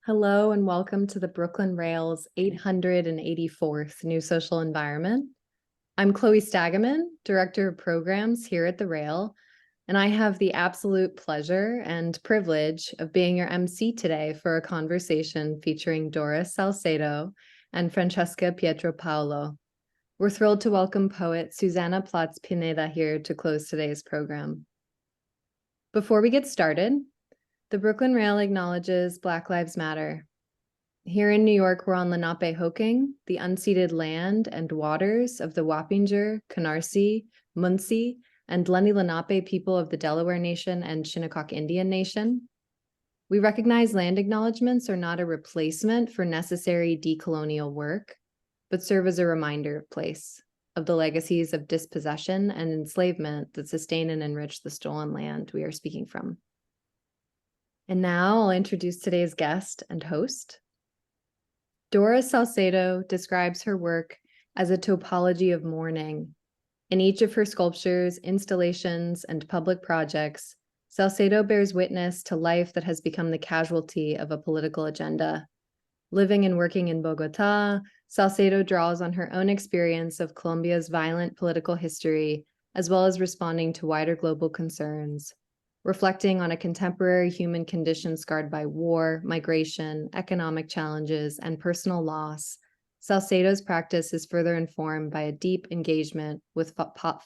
Hello and welcome to the Brooklyn Rail's 884th New Social Environment. I'm Chloe Stagaman, Director of Programs here at the Rail, and I have the absolute pleasure and privilege of being your MC today for a conversation featuring Doris Salcedo and Francesca Pietropaolo. We're thrilled to welcome poet Susana Plotts-Pineda here to close today's program. Before we get started, the Brooklyn Rail acknowledges Black Lives Matter. Here in New York, we're on Lenape-Hoking, the unceded land and waters of the Wappinger, Canarsie, Munsee, and Lenni Lenape people of the Delaware Nation and Shinnecock Indian Nation. We recognize land acknowledgements are not a replacement for necessary decolonial work, but serve as a reminder of place, of the legacies of dispossession and enslavement that sustain and enrich the stolen land we are speaking from. And now I'll introduce today's guest and host. Doris Salcedo describes her work as a topology of mourning. In each of her sculptures, installations, and public projects, Salcedo bears witness to life that has become the casualty of a political agenda. Living and working in Bogotá, Salcedo draws on her own experience of Colombia's violent political history, as well as responding to wider global concerns. Reflecting on a contemporary human condition scarred by war, migration, economic challenges, and personal loss, Salcedo's practice is further informed by a deep engagement with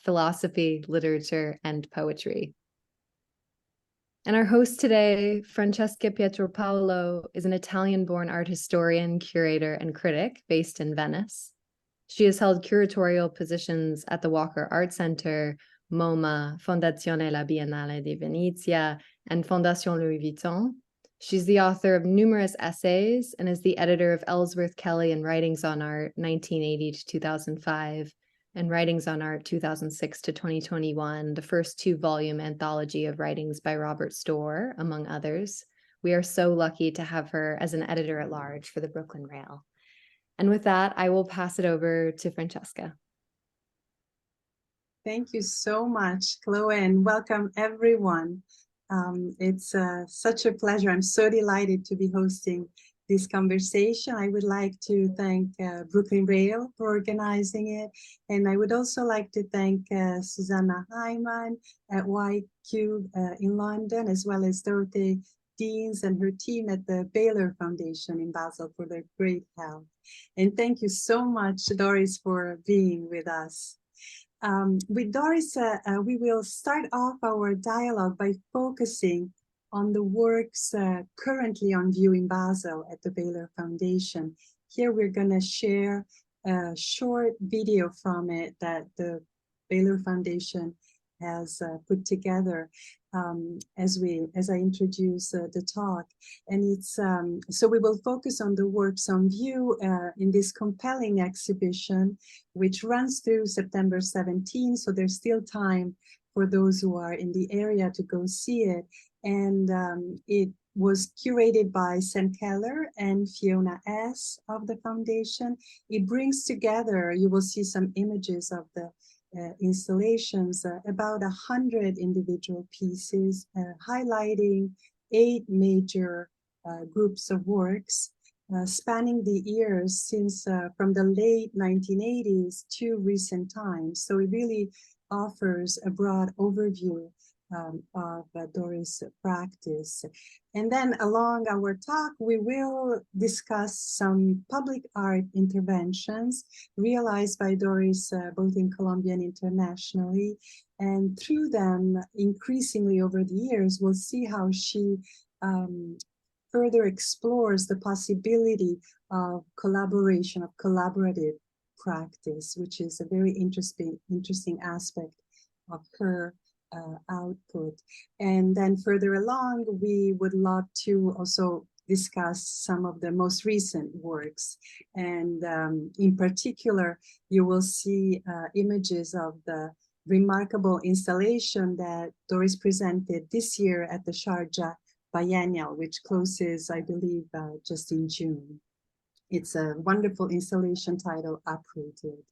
philosophy, literature, and poetry. And our host today, Francesca Pietropaolo, is an Italian-born art historian, curator, and critic based in Venice. She has held curatorial positions at the Walker Art Center, MoMA, Fondazione La Biennale di Venezia, and Fondation Louis Vuitton. She's the author of numerous essays and is the editor of Ellsworth Kelly and Writings on Art, 1980 to 2005, and Writings on Art, 2006 to 2021, the first two-volume anthology of writings by Robert Storr, among others. We are so lucky to have her as an editor-at-large for the Brooklyn Rail. And with that, I will pass it over to Francesca. Thank you so much, Chloe, and welcome everyone. It's such a pleasure. I'm so delighted to be hosting this conversation. I would like to thank Brooklyn Rail for organizing it. And I would also like to thank Susanna Hyman at White Cube in London, as well as Dorothy Deans and her team at the Beyeler Foundation in Basel for their great help. And thank you so much, Doris, for being with us. With Doris, we will start off our dialogue by focusing on the works currently on view in Basel at the Beyeler Foundation. Here we're going to share a short video from it that the Beyeler Foundation has put together as I introduce the talk. And it's so we will focus on the works on view in this compelling exhibition, which runs through September 17. So there's still time for those who are in the area to go see it. And it was curated by Sam Keller and Fiona S. of the foundation. It brings together, you will see some images of the installations, about 100 individual pieces, highlighting 8 major groups of works, spanning the years since from the late 1980s to recent times. So it really offers a broad overview of Doris' practice. And then along our talk, we will discuss some public art interventions realized by Doris both in Colombia and internationally. And through them, increasingly over the years, we'll see how she further explores the possibility of collaboration, of collaborative practice, which is a very interesting aspect of her output. And then further along, we would love to also discuss some of the most recent works. And in particular, you will see images of the remarkable installation that Doris presented this year at the Sharjah Biennial, which closes, I believe, just in June. It's a wonderful installation titled Uprooted.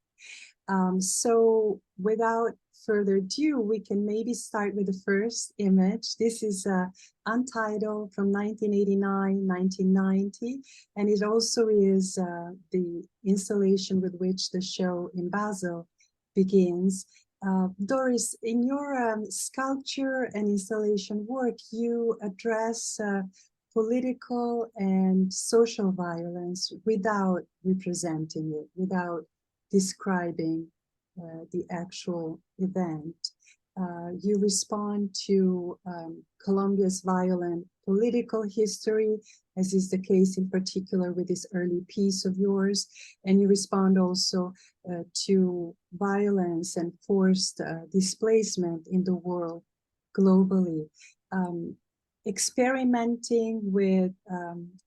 So without further ado, we can maybe start with the first image. This is Untitled from 1989-1990, and it also is the installation with which the show in Basel begins. Doris, in your sculpture and installation work, you address political and social violence without representing it, without describing the actual event. You respond to Colombia's violent political history, as is the case in particular with this early piece of yours, and you respond also to violence and forced displacement in the world globally. Experimenting with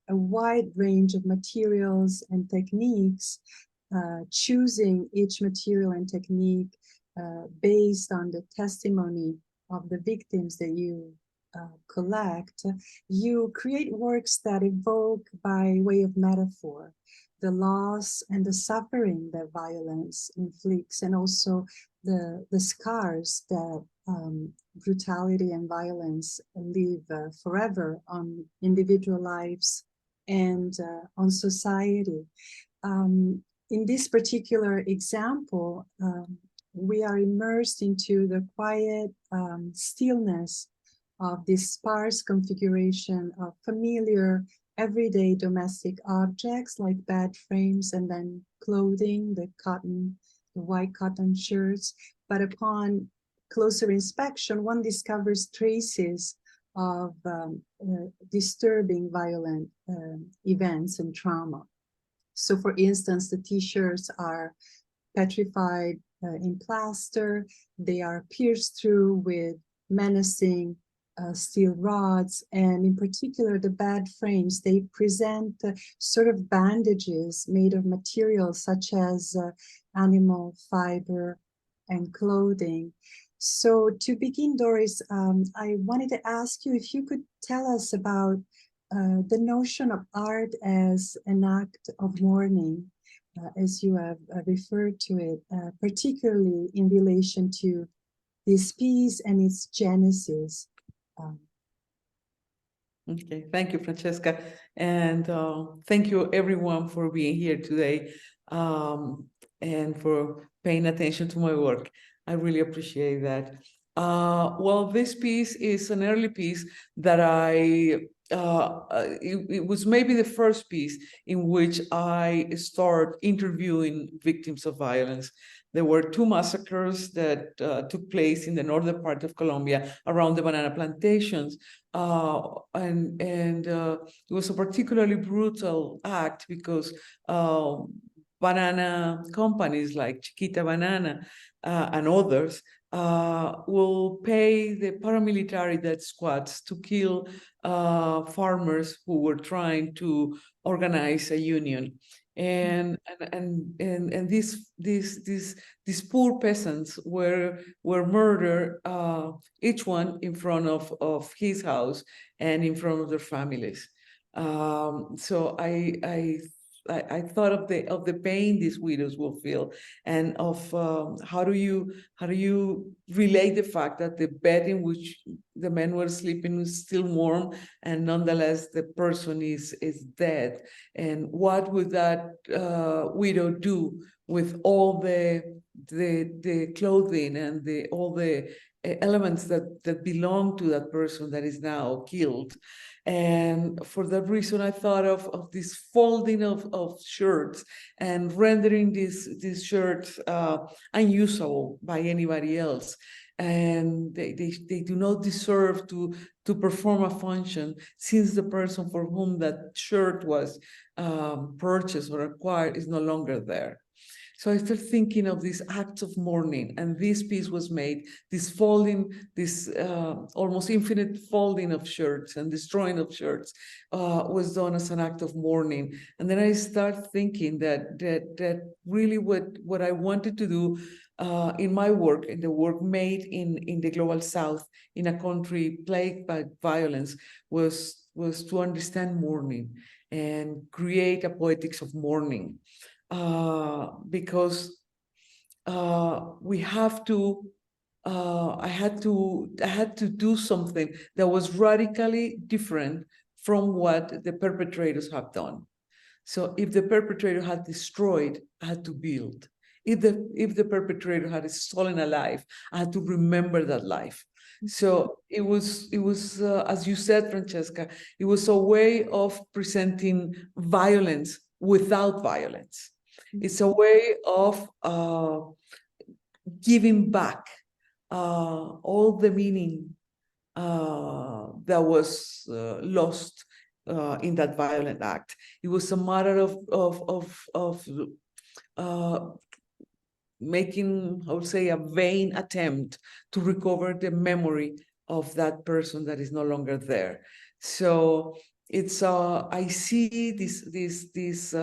a wide range of materials and techniques, choosing each material and technique based on the testimony of the victims that you collect, you create works that evoke by way of metaphor the loss and the suffering that violence inflicts, and also the scars that brutality and violence leave forever on individual lives and on society. In this particular example, we are immersed into the quiet stillness of this sparse configuration of familiar, everyday domestic objects like bed frames and then clothing, the white cotton shirts. But upon closer inspection, one discovers traces of disturbing violent events and trauma. So for instance, the t-shirts are petrified in plaster. They are pierced through with menacing steel rods. And in particular, the bed frames, they present sort of bandages made of materials such as animal fiber and clothing. So to begin, Doris, I wanted to ask you if you could tell us about the notion of art as an act of mourning, as you have referred to it, particularly in relation to this piece and its genesis. Okay, thank you, Francesca. And thank you everyone for being here today and for paying attention to my work. I really appreciate that. Well, this piece is an early piece that it was maybe the first piece in which I started interviewing victims of violence. There were two massacres that took place in the northern part of Colombia around the banana plantations. And it was a particularly brutal act because banana companies like Chiquita Banana and others will pay the paramilitary death squads to kill farmers who were trying to organize a union. And these poor peasants were murdered, each one in front of his house and in front of their families. So I thought of the pain these widows will feel, and of how do you relate the fact that the bed in which the men were sleeping is still warm, and nonetheless the person is dead, and what would that widow do with all the clothing and all the elements that belong to that person that is now killed. And for that reason, I thought of this folding of shirts and rendering these shirts unusable by anybody else. And they do not deserve to perform a function, since the person for whom that shirt was purchased or acquired is no longer there. So I started thinking of these acts of mourning, and this piece was made, this folding, this almost infinite folding of shirts and destroying of shirts was done as an act of mourning. And then I started thinking that really what I wanted to do in my work, in the work made in the global South, in a country plagued by violence, was to understand mourning and create a poetics of mourning. Because we have to. I had to do something that was radically different from what the perpetrators have done. So if the perpetrator had destroyed, I had to build. If the perpetrator had stolen a life, I had to remember that life. So it was as you said, Francesca, it was a way of presenting violence without violence. It's a way of giving back all the meaning that was lost in that violent act. It was a matter of making, I would say, a vain attempt to recover the memory of that person that is no longer there. So it's I see these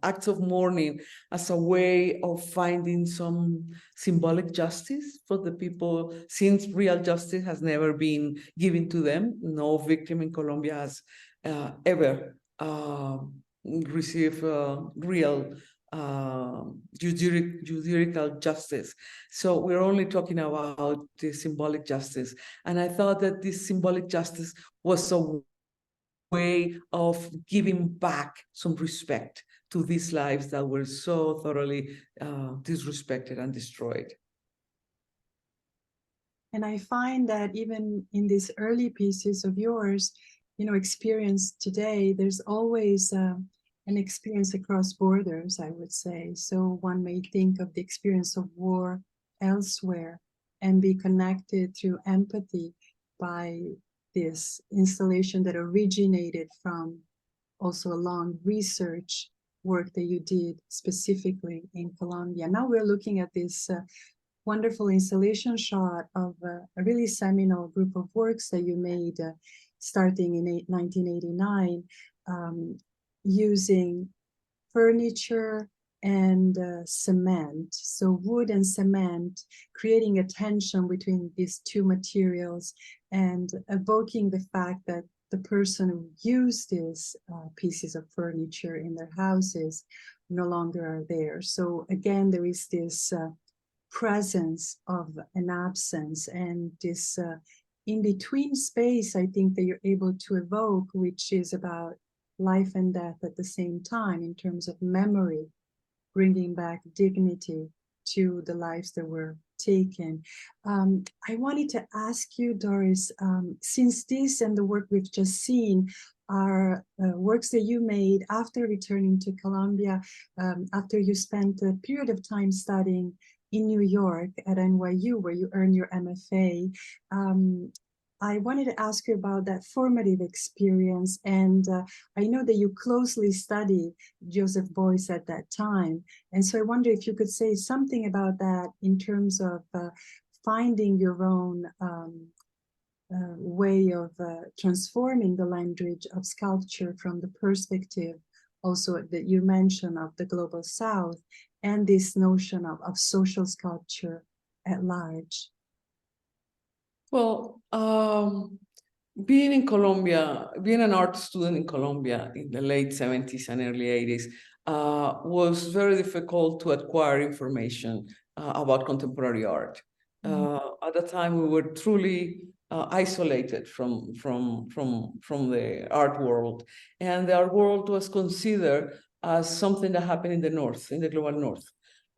acts of mourning as a way of finding some symbolic justice for the people, since real justice has never been given to them. No victim in Colombia has ever received real judicial justice. So we're only talking about the symbolic justice. And I thought that this symbolic justice was a way of giving back some respect to these lives that were so thoroughly disrespected and destroyed. And I find that even in these early pieces of yours, experience today, there's always an experience across borders, I would say. So one may think of the experience of war elsewhere and be connected through empathy by this installation that originated from also a long research work that you did specifically in Colombia. Now we're looking at this wonderful installation shot of a really seminal group of works that you made starting in 1989, using furniture and cement. So wood and cement, creating a tension between these two materials and evoking the fact that the person who used these pieces of furniture in their houses no longer are there. So again, there is this presence of an absence and this in-between space, I think, that you're able to evoke, which is about life and death at the same time in terms of memory, bringing back dignity to the lives that were taken. I wanted to ask you, Doris, since this and the work we've just seen are works that you made after returning to Colombia, after you spent a period of time studying in New York at NYU, where you earned your MFA. I wanted to ask you about that formative experience. And I know that you closely studied Joseph Beuys at that time. And so I wonder if you could say something about that in terms of finding your own way of transforming the language of sculpture from the perspective also that you mentioned of the Global South and this notion of social sculpture at large. Well, being in Colombia, being an art student in Colombia in the late 70s and early 80s was very difficult to acquire information about contemporary art. At the time, we were truly isolated from the art world. And the art world was considered as something that happened in the North, in the global North.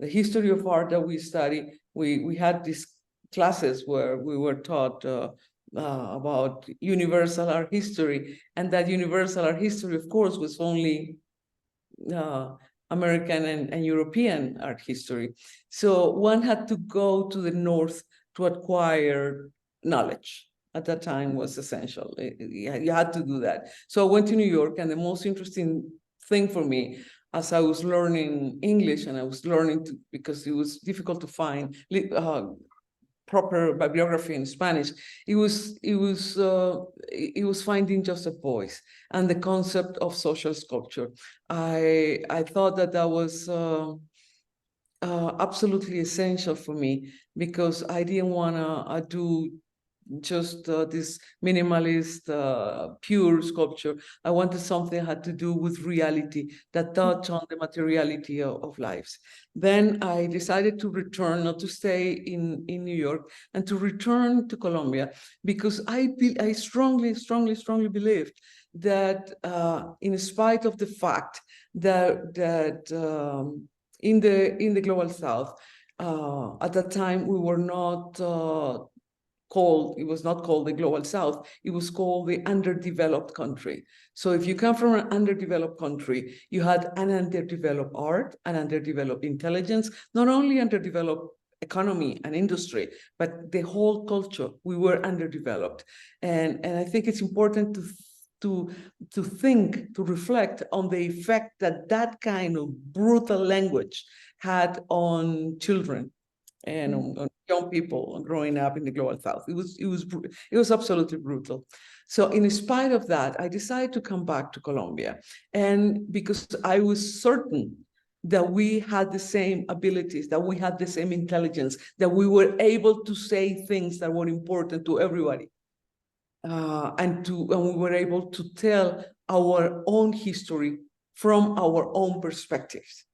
The history of art that we study, we had these classes where we were taught about universal art history, and that universal art history, of course, was only American and European art history. So one had to go to the North to acquire knowledge. At that time was essential. You had to do that. So I went to New York, and the most interesting thing for me, as I was learning English, and I was learning because it was difficult to find proper bibliography in Spanish, it was finding Joseph Beuys and the concept of social sculpture. I thought that was absolutely essential for me, because I didn't want to do just this minimalist, pure sculpture. I wanted something that had to do with reality, that touch on the materiality of lives. Then I decided to return, not to stay in New York, and to return to Colombia, because I strongly believe that in spite of the fact that in the global South, at that time we were not it was not called the global South, it was called the underdeveloped country. So if you come from an underdeveloped country, you had an underdeveloped art, an underdeveloped intelligence, not only underdeveloped economy and industry, but the whole culture. We were underdeveloped. And I think it's important to think, to reflect on the effect that kind of brutal language had on children and on young people growing up in the global South. It was absolutely brutal. So in spite of that, I decided to come back to Colombia, and because I was certain that we had the same abilities, that we had the same intelligence, that we were able to say things that were important to everybody, and we were able to tell our own history from our own perspectives.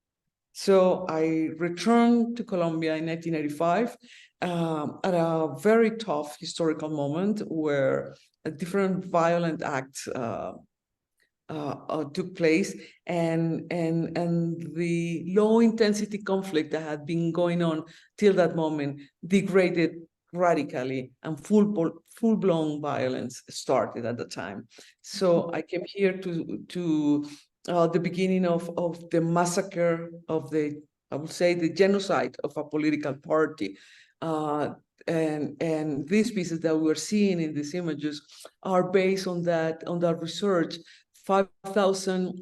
So I returned to Colombia in 1985 at a very tough historical moment where different violent acts took place, and the low intensity conflict that had been going on till that moment degraded radically, and full-blown violence started at the time. So I came here to the beginning of the massacre of I would say the genocide of a political party. And these pieces that we're seeing in these images are based on that research. 5,000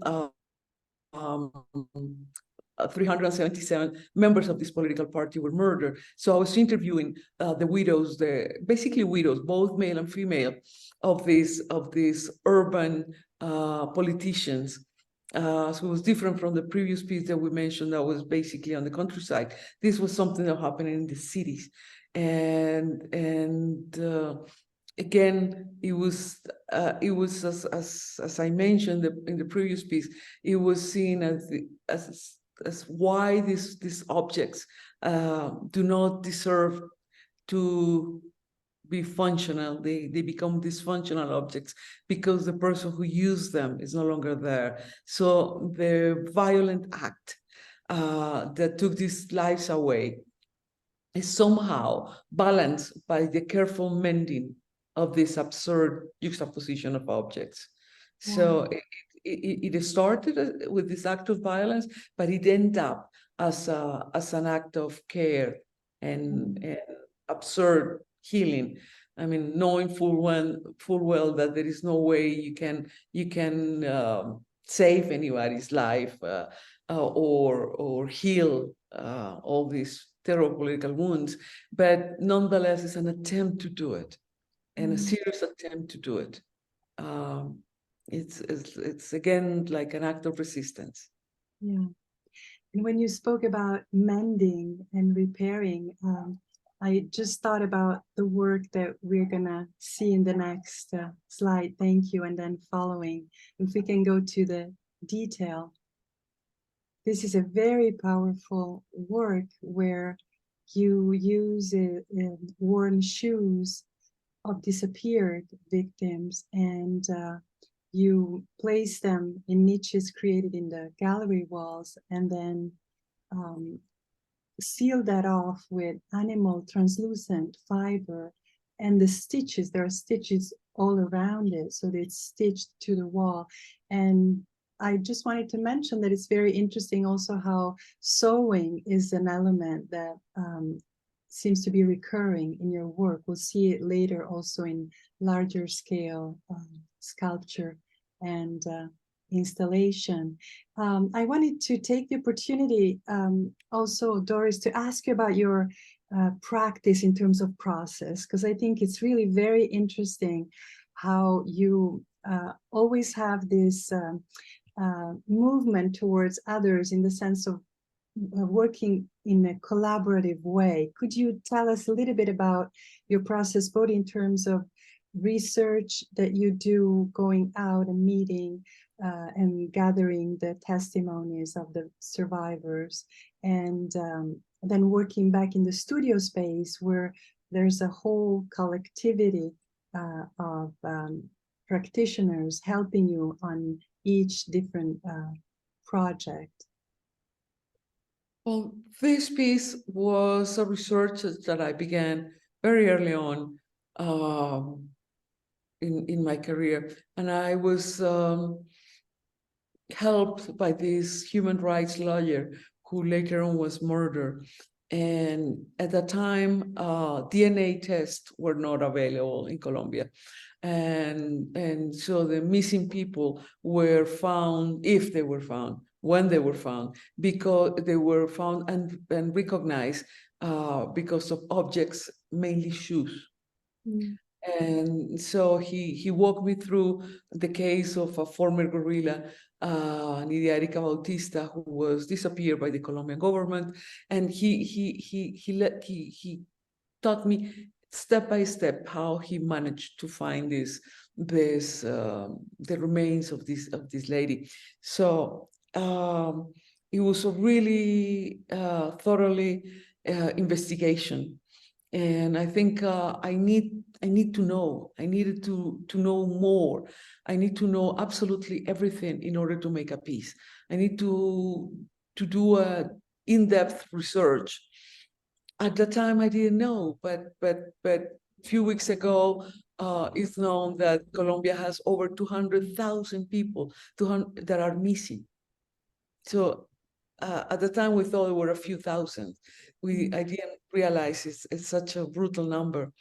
377 members of this political party were murdered. So I was interviewing the widows, basically widows, both male and female, of these urban politicians. So it was different from the previous piece that we mentioned that was basically on the countryside. This was something that happened in the cities. And again, it was as I mentioned in the previous piece, it was seen as why these objects do not deserve to be functional. They become dysfunctional objects because the person who used them is no longer there. So the violent act that took these lives away is somehow balanced by the careful mending of this absurd juxtaposition of objects. So it started with this act of violence, but it ended up as an act of care and absurd healing. I mean, knowing full well that there is no way you can save anybody's life or heal all these terrible political wounds, but nonetheless, it's an attempt to do it, and a serious attempt to do it. It's again like an act of resistance. Yeah. And when you spoke about mending and repairing, I just thought about the work that we're gonna see in the next slide. Thank you. And then following, if we can go to the detail. This is a very powerful work where you use worn shoes of disappeared victims, and you place them in niches created in the gallery walls, and then seal that off with animal translucent fiber. And the stitches, there are stitches all around it, so it's stitched to the wall. And I just wanted to mention that it's very interesting also how sewing is an element that seems to be recurring in your work. We'll see it later also in larger scale sculpture and installation. I wanted to take the opportunity also, Doris, to ask you about your practice in terms of process, because I think it's really very interesting how you always have this movement towards others, in the sense of working in a collaborative way. Could you tell us a little bit about your process, both in terms of research that you do, going out and meeting and gathering the testimonies of the survivors, and then working back in the studio space where there's a whole collectivity of practitioners helping you on each different project? Well, this piece was a research that I began very early on in my career, and I was helped by this human rights lawyer who later on was murdered. And at that time, DNA tests were not available in Colombia. And so the missing people were found, if they were found, when they were found, because they were found and recognized because of objects, mainly shoes. Mm. And so he walked me through the case of a former guerrilla, Nidia Erika Bautista, who was disappeared by the Colombian government. And he taught me step by step how he managed to find the remains of this lady. So it was a really thoroughly investigation. And I think I need to know. I needed to know more. I need to know absolutely everything in order to make a piece. I need to do a in-depth research. At the time, I didn't know, but a few weeks ago, it's known that Colombia has over 200,000 people that are missing. So at the time, we thought there were a few thousand. I didn't realize it's such a brutal number.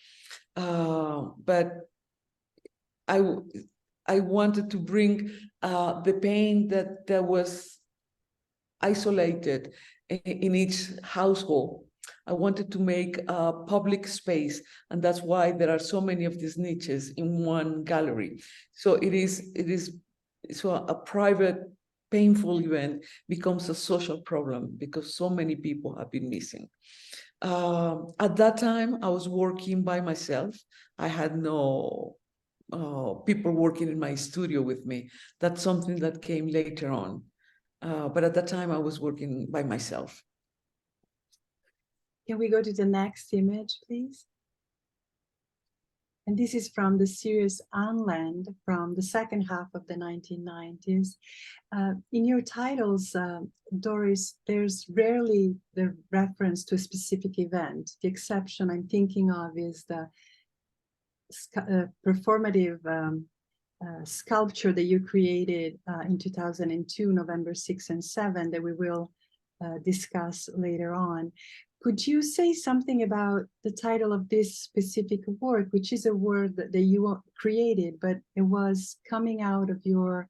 But I wanted to bring the pain that was isolated in each household. I wanted to make a public space, and that's why there are so many of these niches in one gallery. So it is so a private, painful event becomes a social problem because so many people have been missing. At that time, I was working by myself. I had no people working in my studio with me. That's something that came later on. But at that time, I was working by myself. Can we go to the next image, please? And this is from the series Unland from the second half of the 1990s. In your titles, Doris, there's rarely the reference to a specific event. The exception I'm thinking of is the performative sculpture that you created in 2002, November 6 and 7, that we will discuss later on. Could you say something about the title of this specific work, which is a word that you created, but it was coming out of your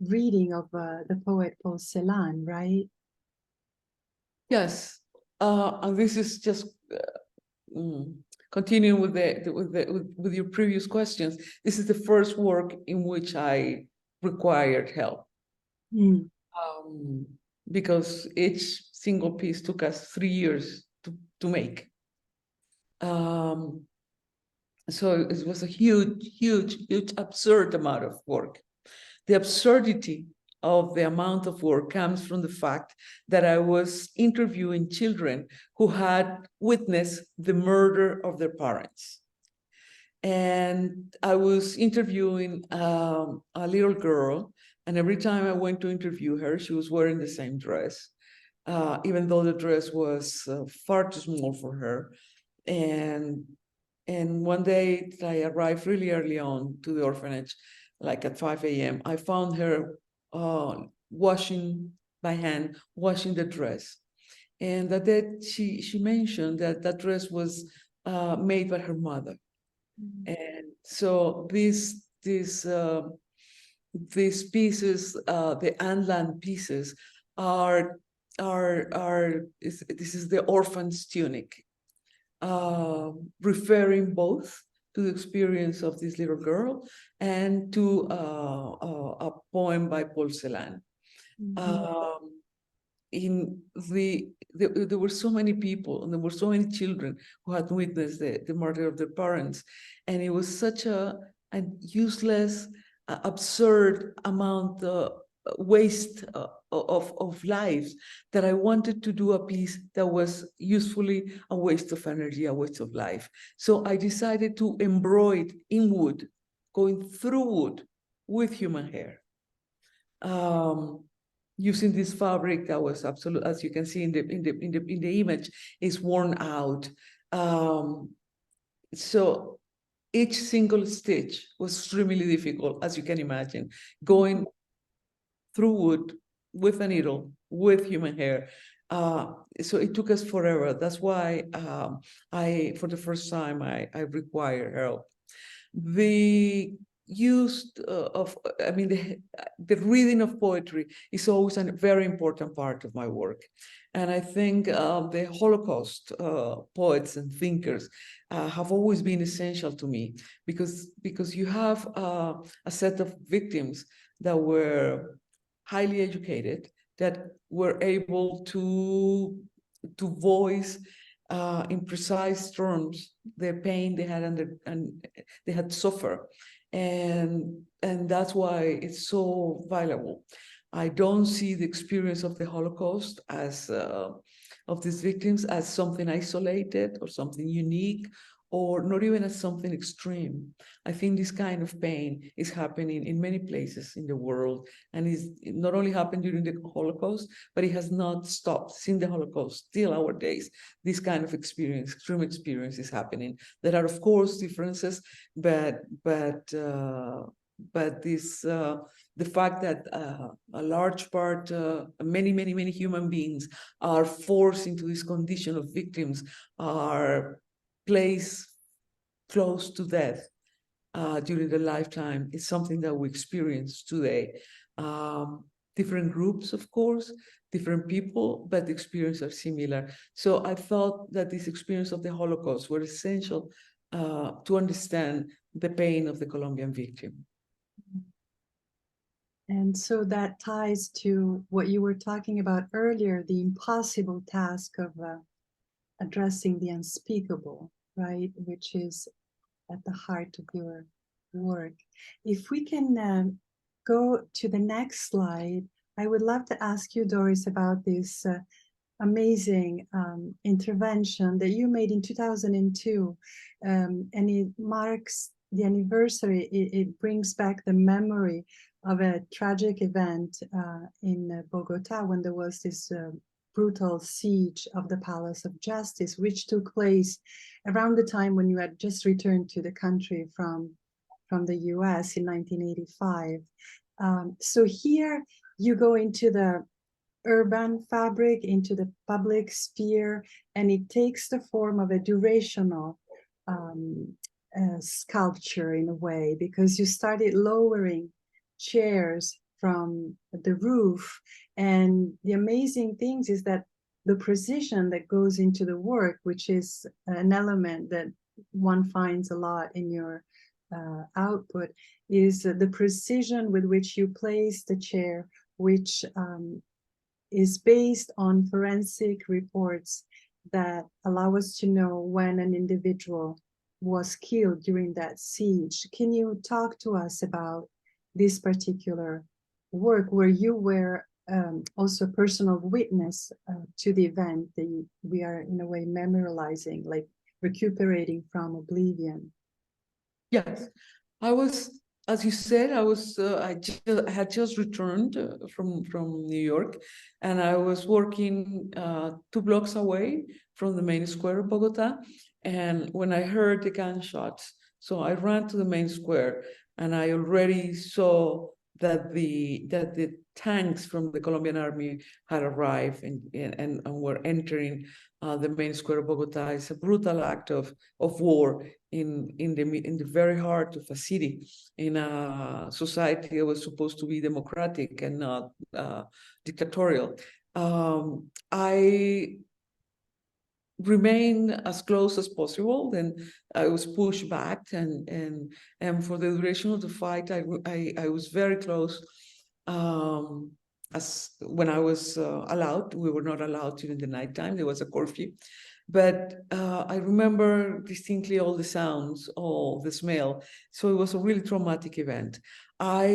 reading of the poet Paul Celan, right? Yes, and this is just continuing with your previous questions. This is the first work in which I required help. Mm. Because each single piece took us 3 years to make. So it was a huge, absurd amount of work. The absurdity of the amount of work comes from the fact that I was interviewing children who had witnessed the murder of their parents. And I was interviewing a little girl, and every time I went to interview her, she was wearing the same dress, even though the dress was far too small for her. And one day I arrived really early on to the orphanage, like at 5 a.m. I found her washing by hand, washing the dress. And that she mentioned that dress was made by her mother. Mm-hmm. And so these pieces, the Anland pieces, this is the orphan's tunic, referring both to the experience of this little girl and to a poem by Paul Celan. Mm-hmm. there were so many people and there were so many children who had witnessed the murder of their parents, and it was such a useless, absurd amount waste of lives, that I wanted to do a piece that was usefully a waste of energy, a waste of life. So I decided to embroider in wood, going through wood with human hair, using this fabric that was absolute, as you can see in the image, is worn out. So each single stitch was extremely difficult, as you can imagine, going through wood with a needle, with human hair. So it took us forever. That's why for the first time, I require help. The use the reading of poetry is always a very important part of my work. And I think the Holocaust poets and thinkers have always been essential to me, because you have a set of victims that were highly educated, that were able to voice in precise terms the pain they had and they had suffered, and that's why it's so valuable. I don't see the experience of the Holocaust as of these victims as something isolated or something unique, or not even as something extreme. I think this kind of pain is happening in many places in the world, and it not only happened during the Holocaust, but it has not stopped since the Holocaust, till our days. This kind of experience, extreme experience, is happening. There are, of course, differences, but this the fact that a large part, many human beings are forced into this condition of victims, are placed close to death during their lifetime, is something that we experience today. Different groups, of course, different people, but the experiences are similar. So I thought that this experience of the Holocaust were essential to understand the pain of the Colombian victim. And so that ties to what you were talking about earlier, the impossible task of addressing the unspeakable, right? Which is at the heart of your work. If we can go to the next slide, I would love to ask you, Doris, about this amazing intervention that you made in 2002. And it marks the anniversary, it brings back the memory of a tragic event in Bogotá, when there was this brutal siege of the Palace of Justice, which took place around the time when you had just returned to the country from the US in 1985. So here you go into the urban fabric, into the public sphere, and it takes the form of a durational sculpture in a way, because you started lowering chairs from the roof. And the amazing things is that the precision that goes into the work, which is an element that one finds a lot in your output, is the precision with which you place the chair, which is based on forensic reports that allow us to know when an individual was killed during that siege. Can you talk to us about this particular work, where you were also a personal witness to the event that we are in a way memorializing, like recuperating from oblivion? Yes, I was, as you said, I had just returned from New York, and I was working 2 blocks away from the main square of Bogotá. And when I heard the gunshots, so I ran to the main square, and I already saw that the tanks from the Colombian army had arrived and were entering the main square of Bogotá. It's a brutal act of war in the very heart of a city, in a society that was supposed to be democratic and not dictatorial. I remain as close as possible. Then I was pushed back, and for the duration of the fight, I was very close. as when I was allowed. We were not allowed during the nighttime. There was a curfew. But I remember distinctly all the sounds, all the smell. So it was a really traumatic event. I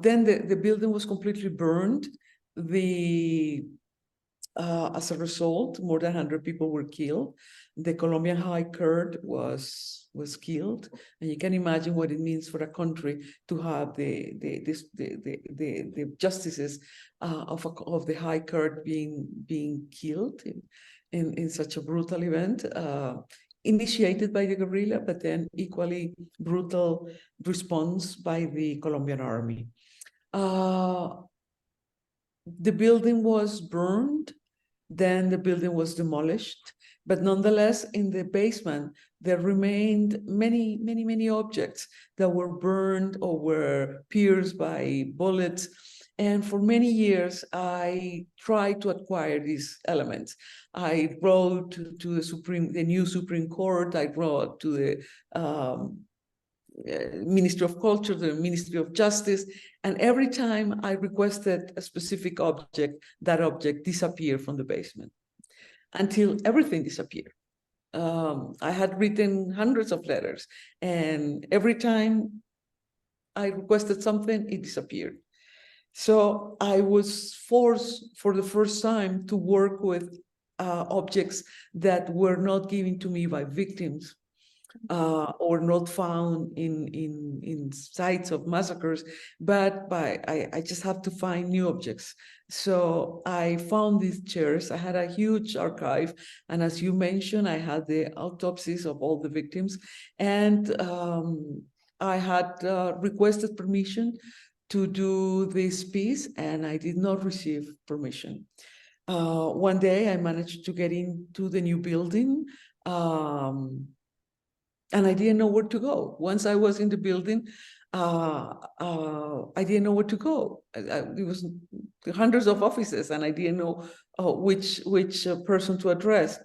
then the building was completely burned. As a result, more than 100 people were killed. The Colombian High Court was killed, and you can imagine what it means for a country to have the justices of the High Court being killed in such a brutal event, initiated by the guerrilla, but then equally brutal response by the Colombian army. The building was burned. Then the building was demolished, but nonetheless, in the basement, there remained many, many, many objects that were burned or were pierced by bullets. And for many years, I tried to acquire these elements. I wrote to the new Supreme Court. I wrote to the Ministry of Culture, the Ministry of Justice, and every time I requested a specific object, that object disappeared from the basement until everything disappeared. I had written hundreds of letters, and every time I requested something, it disappeared. So I was forced for the first time to work with objects that were not given to me by victims, or not found in sites of massacres, but I just have to find new objects. So I found these chairs. I had a huge archive, and as you mentioned, I had the autopsies of all the victims, and I had requested permission to do this piece, and I did not receive permission. One day I managed to get into the new building, and I didn't know where to go. Once I was in the building, I didn't know where to go. It was hundreds of offices, and I didn't know which person to address.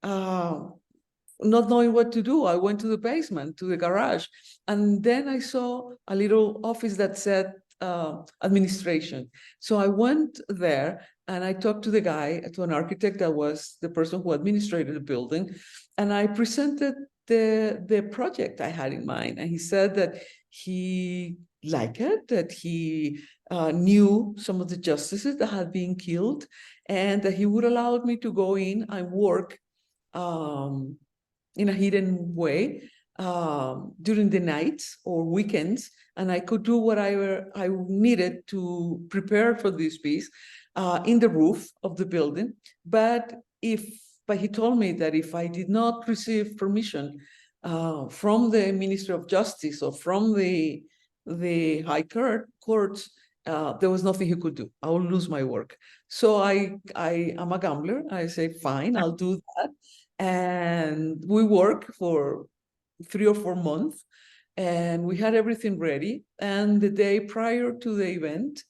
Not knowing what to do, I went to the basement, to the garage, and then I saw a little office that said administration. So I went there, and I talked to the guy, to an architect that was the person who administrated the building, and I presented the project I had in mind, and he said that he liked it, that he knew some of the justices that had been killed, and that he would allow me to go in and work in a hidden way during the nights or weekends, and I could do whatever I needed to prepare for this piece in the roof of the building. But he told me that if I did not receive permission from the Ministry of Justice or from the High Courts, there was nothing he could do. I will lose my work. So I am a gambler. I say, fine, I'll do that. And we work for 3 or 4 months, and we had everything ready. And the day prior to the event,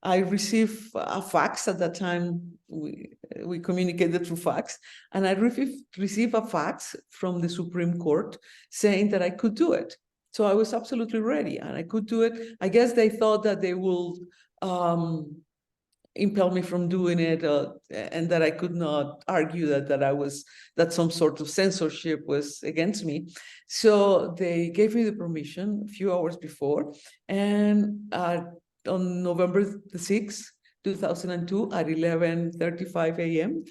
I received a fax. At that time, we communicated through fax, and I received a fax from the Supreme Court saying that I could do it. So I was absolutely ready, and I could do it. I guess they thought that they will impel me from doing it, and that I could not argue that some sort of censorship was against me. So they gave me the permission a few hours before, and on November the 6th, 2002, at 11:35 a.m.,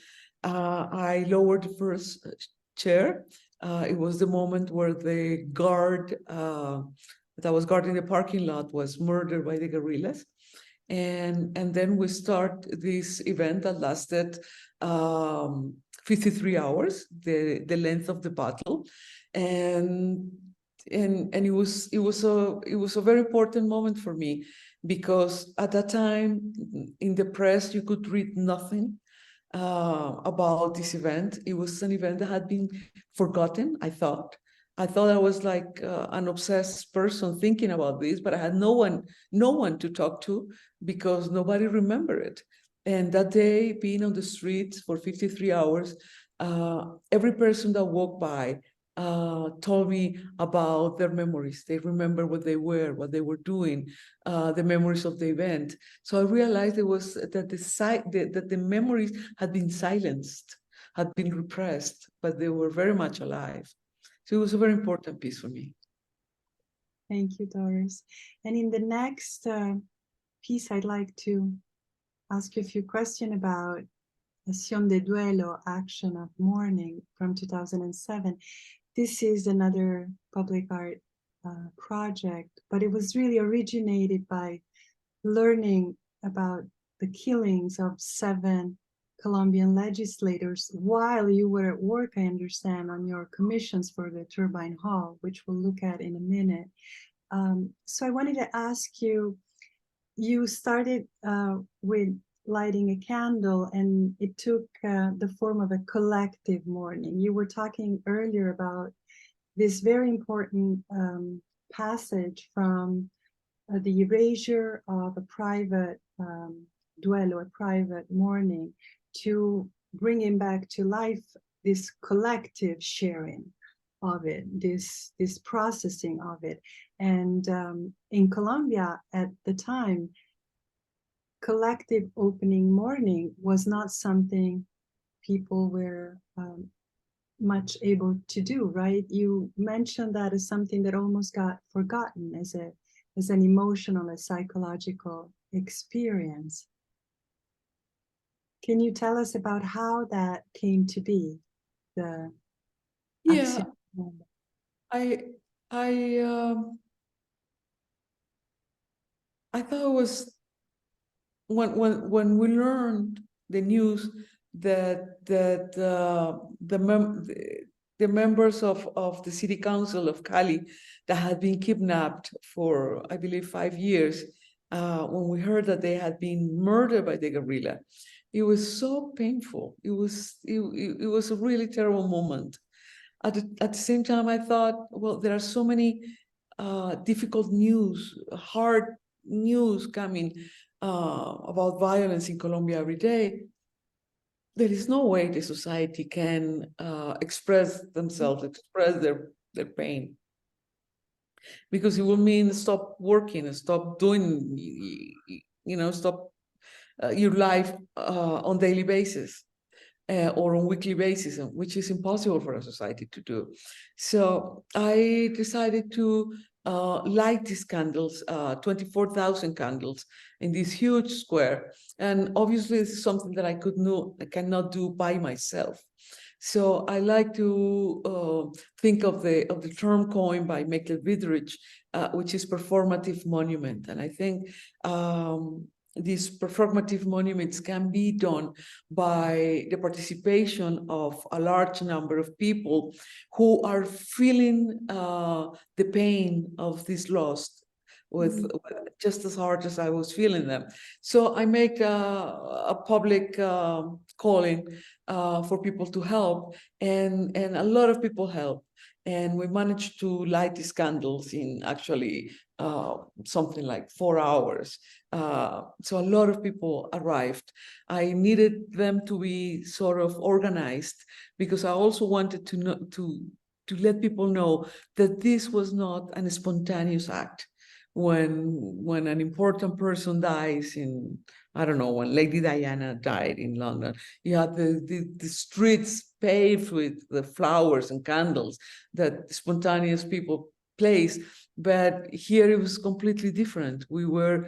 I lowered the first chair. It was the moment where the guard that was guarding the parking lot was murdered by the guerrillas. And then we start this event that lasted 53 hours, the length of the battle, and it was a very important moment for me, because at that time in the press you could read nothing about this event. It was an event that had been forgotten. I thought I was like an obsessed person thinking about this, but I had no one to talk to, because nobody remembered it. And that day, being on the streets for 53 hours, every person that walked by told me about their memories. They remember what they were doing, the memories of the event. So I realized it was that the memories had been silenced, had been repressed, but they were very much alive. So it was a very important piece for me. Thank you, Doris. And in the next piece, I'd like to ask you a few questions about Acción de Duelo, Action of Mourning from 2007. This is another public art project, but it was really originated by learning about the killings of 7 Colombian legislators while you were at work, I understand, on your commissions for the Turbine Hall, which we'll look at in a minute. So I wanted to ask you, you started with lighting a candle, and it took the form of a collective mourning. You were talking earlier about this very important passage from the erasure of a private duelo, a private mourning, to bringing back to life this collective sharing of it, this processing of it. And in Colombia at the time, collective opening mourning was not something people were much able to do, right? You mentioned that as something that almost got forgotten as an emotional, a psychological experience. Can you tell us about how that came to be? Yeah, I thought it was when we learned the news that the members of the city council of Cali that had been kidnapped for, I believe, 5 years, when we heard that they had been murdered by the guerrilla, it was so painful. It was a really terrible moment. At the same time, I thought, well, there are so many difficult news, hard news coming about violence in Colombia every day. There is no way the society can express themselves, express their pain, because it will mean stop working, stop doing, stop your life on daily basis. Or on weekly basis, which is impossible for a society to do. So I decided to light these candles, 24,000 candles in this huge square. And obviously this is something that I cannot do by myself. So I like to think of the term coined by Michael Vidrich, which is performative monument. And I think these performative monuments can be done by the participation of a large number of people who are feeling the pain of this loss with just as hard as I was feeling them. So I make a public calling for people to help, and a lot of people help. And we managed to light these candles in actually something like 4 hours. So a lot of people arrived. I needed them to be sort of organized because I also wanted to know, to let people know that this was not an spontaneous act. When an important person dies in, I don't know, when Lady Diana died in London, you had the streets paved with the flowers and candles that spontaneous people place. But here it was completely different. We were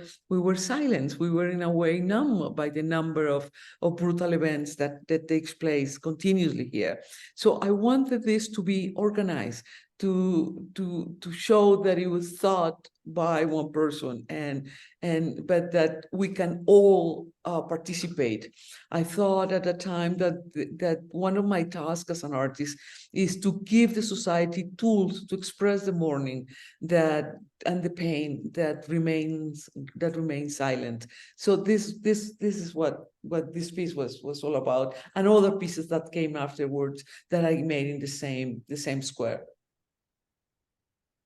silenced. We were in a way numb by the number of brutal events that takes place continuously here. So I wanted this to be organized, to show that it was thought by one person, but that we can all participate. I thought at the time that one of my tasks as an artist is to give the society tools to express the mourning and the pain that remains silent. So this is what this piece was all about, and other pieces that came afterwards that I made in the same square.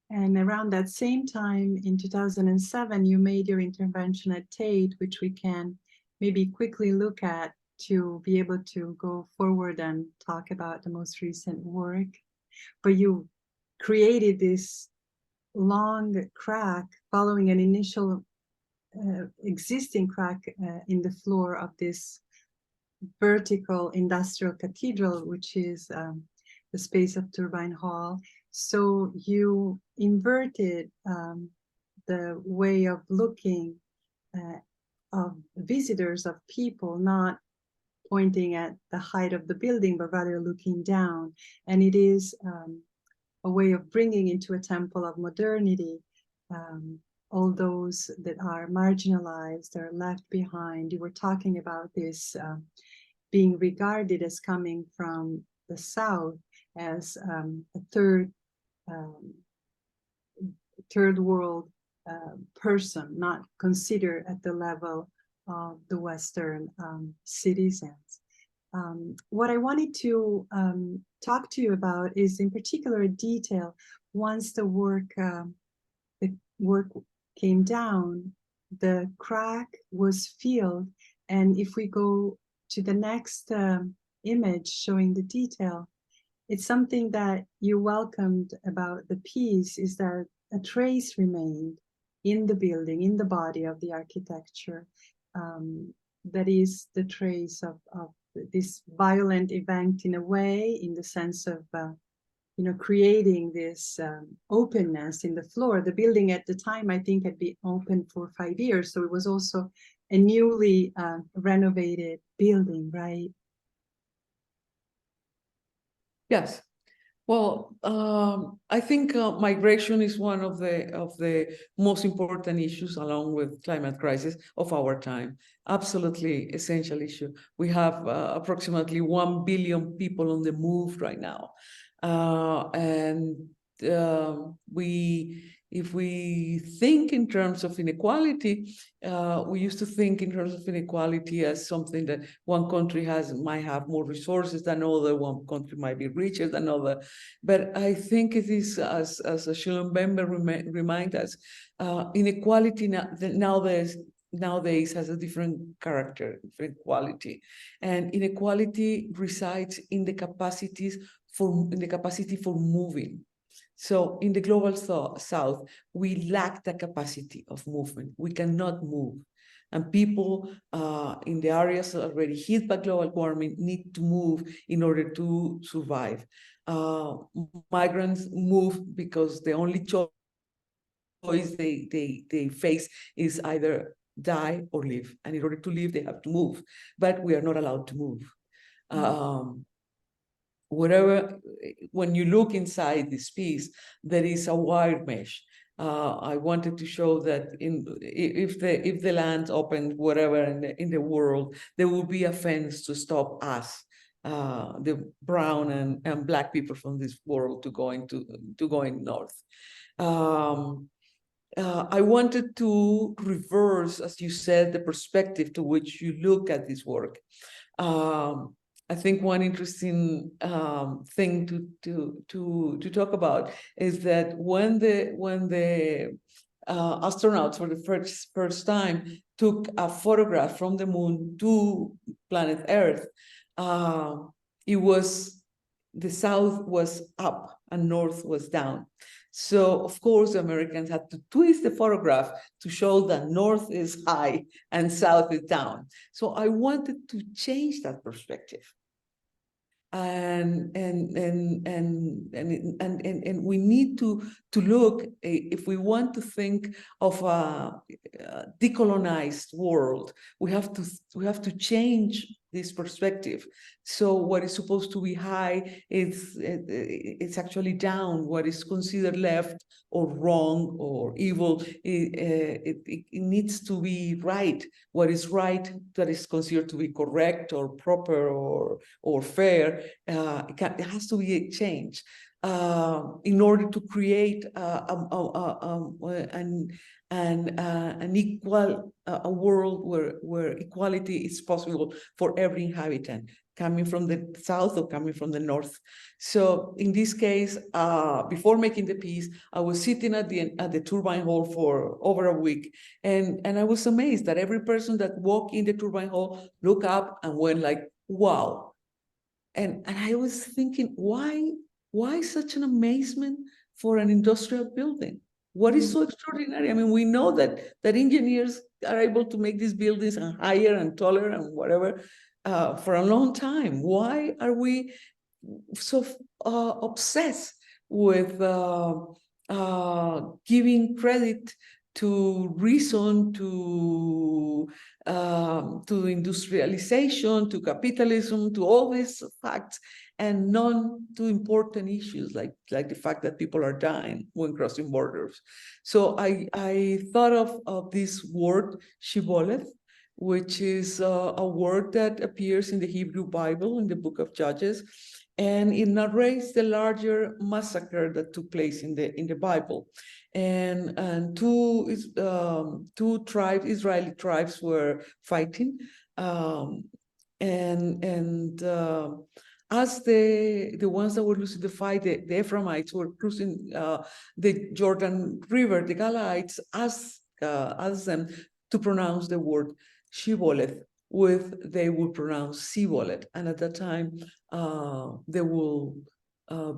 And around that same time, in 2007, you made your intervention at Tate, which we can maybe quickly look at to be able to go forward and talk about the most recent work. but you created this long crack following an initial existing crack in the floor of this vertical industrial cathedral, which is the space of Turbine Hall. So you inverted the way of looking of visitors, of people, not pointing at the height of the building, but rather looking down. And it is a way of bringing into a temple of modernity all those that are marginalized, are left behind. You were talking about this being regarded as coming from the South as a third world person, not considered at the level of the Western citizens. What I wanted to talk to you about is in particular detail, once the work came down, the crack was filled. And if we go to the next image showing the detail, it's something that you welcomed about the piece, is that a trace remained in the building, in the body of the architecture. That is the trace of this violent event in a way, in the sense of creating this openness in the floor. The building at the time, I think, had been open for 5 years, so it was also a newly renovated building, right? Yes. Well, I think migration is one of the most important issues, along with climate crisis, of our time. Absolutely essential issue. We have approximately 1 billion people on the move right now, and if we think in terms of inequality, we used to think in terms of inequality as something that one country might have more resources than other, one country might be richer than other. But I think it is, as Shilon Bembe remind us, inequality nowadays has a different character, different quality, and inequality resides in the capacity for moving. So in the global South, we lack the capacity of movement. We cannot move. And people in the areas already hit by global warming need to move in order to survive. Migrants move because the only choice they face is either die or live. And in order to live, they have to move. But we are not allowed to move. When you look inside this piece, there is a wire mesh. I wanted to show that if the land opened whatever in the world, there will be a fence to stop us, the brown and black people from this world, to going north. I wanted to reverse, as you said, the perspective to which you look at this work. I think one interesting thing to talk about is that when the astronauts for the first time took a photograph from the moon to planet Earth, the south was up and north was down. So of course, the Americans had to twist the photograph to show that north is high and south is down. So I wanted to change that perspective. And we need to look, if we want to think of a decolonized world, we have to change this perspective. So what is supposed to be high it's actually down. What is considered left or wrong or evil, it needs to be right. What is right, that is considered to be correct or proper or fair, it has to be a change in order to create an equal a world where equality is possible for every inhabitant, coming from the south or coming from the north. So in this case, before making the piece, I was sitting at the turbine hall for over a week, and I was amazed that every person that walked in the turbine hall looked up and went like, wow. And I was thinking, why why such an amazement for an industrial building? What is so extraordinary? I mean, we know that engineers are able to make these buildings and higher and taller and whatever for a long time. Why are we so obsessed with giving credit to reason, to industrialization, to capitalism, to all these facts, and none to important issues like the fact that people are dying when crossing borders? So I thought of this word shibboleth, which is a word that appears in the Hebrew Bible in the book of Judges, and it narrates the larger massacre that took place in the Bible. And two Israeli tribes were fighting, as the ones that were losing the fight, the Ephraimites were crossing the Jordan River, the Galileans asked them to pronounce the word shibboleth, they will pronounce sibolet, and at that time they will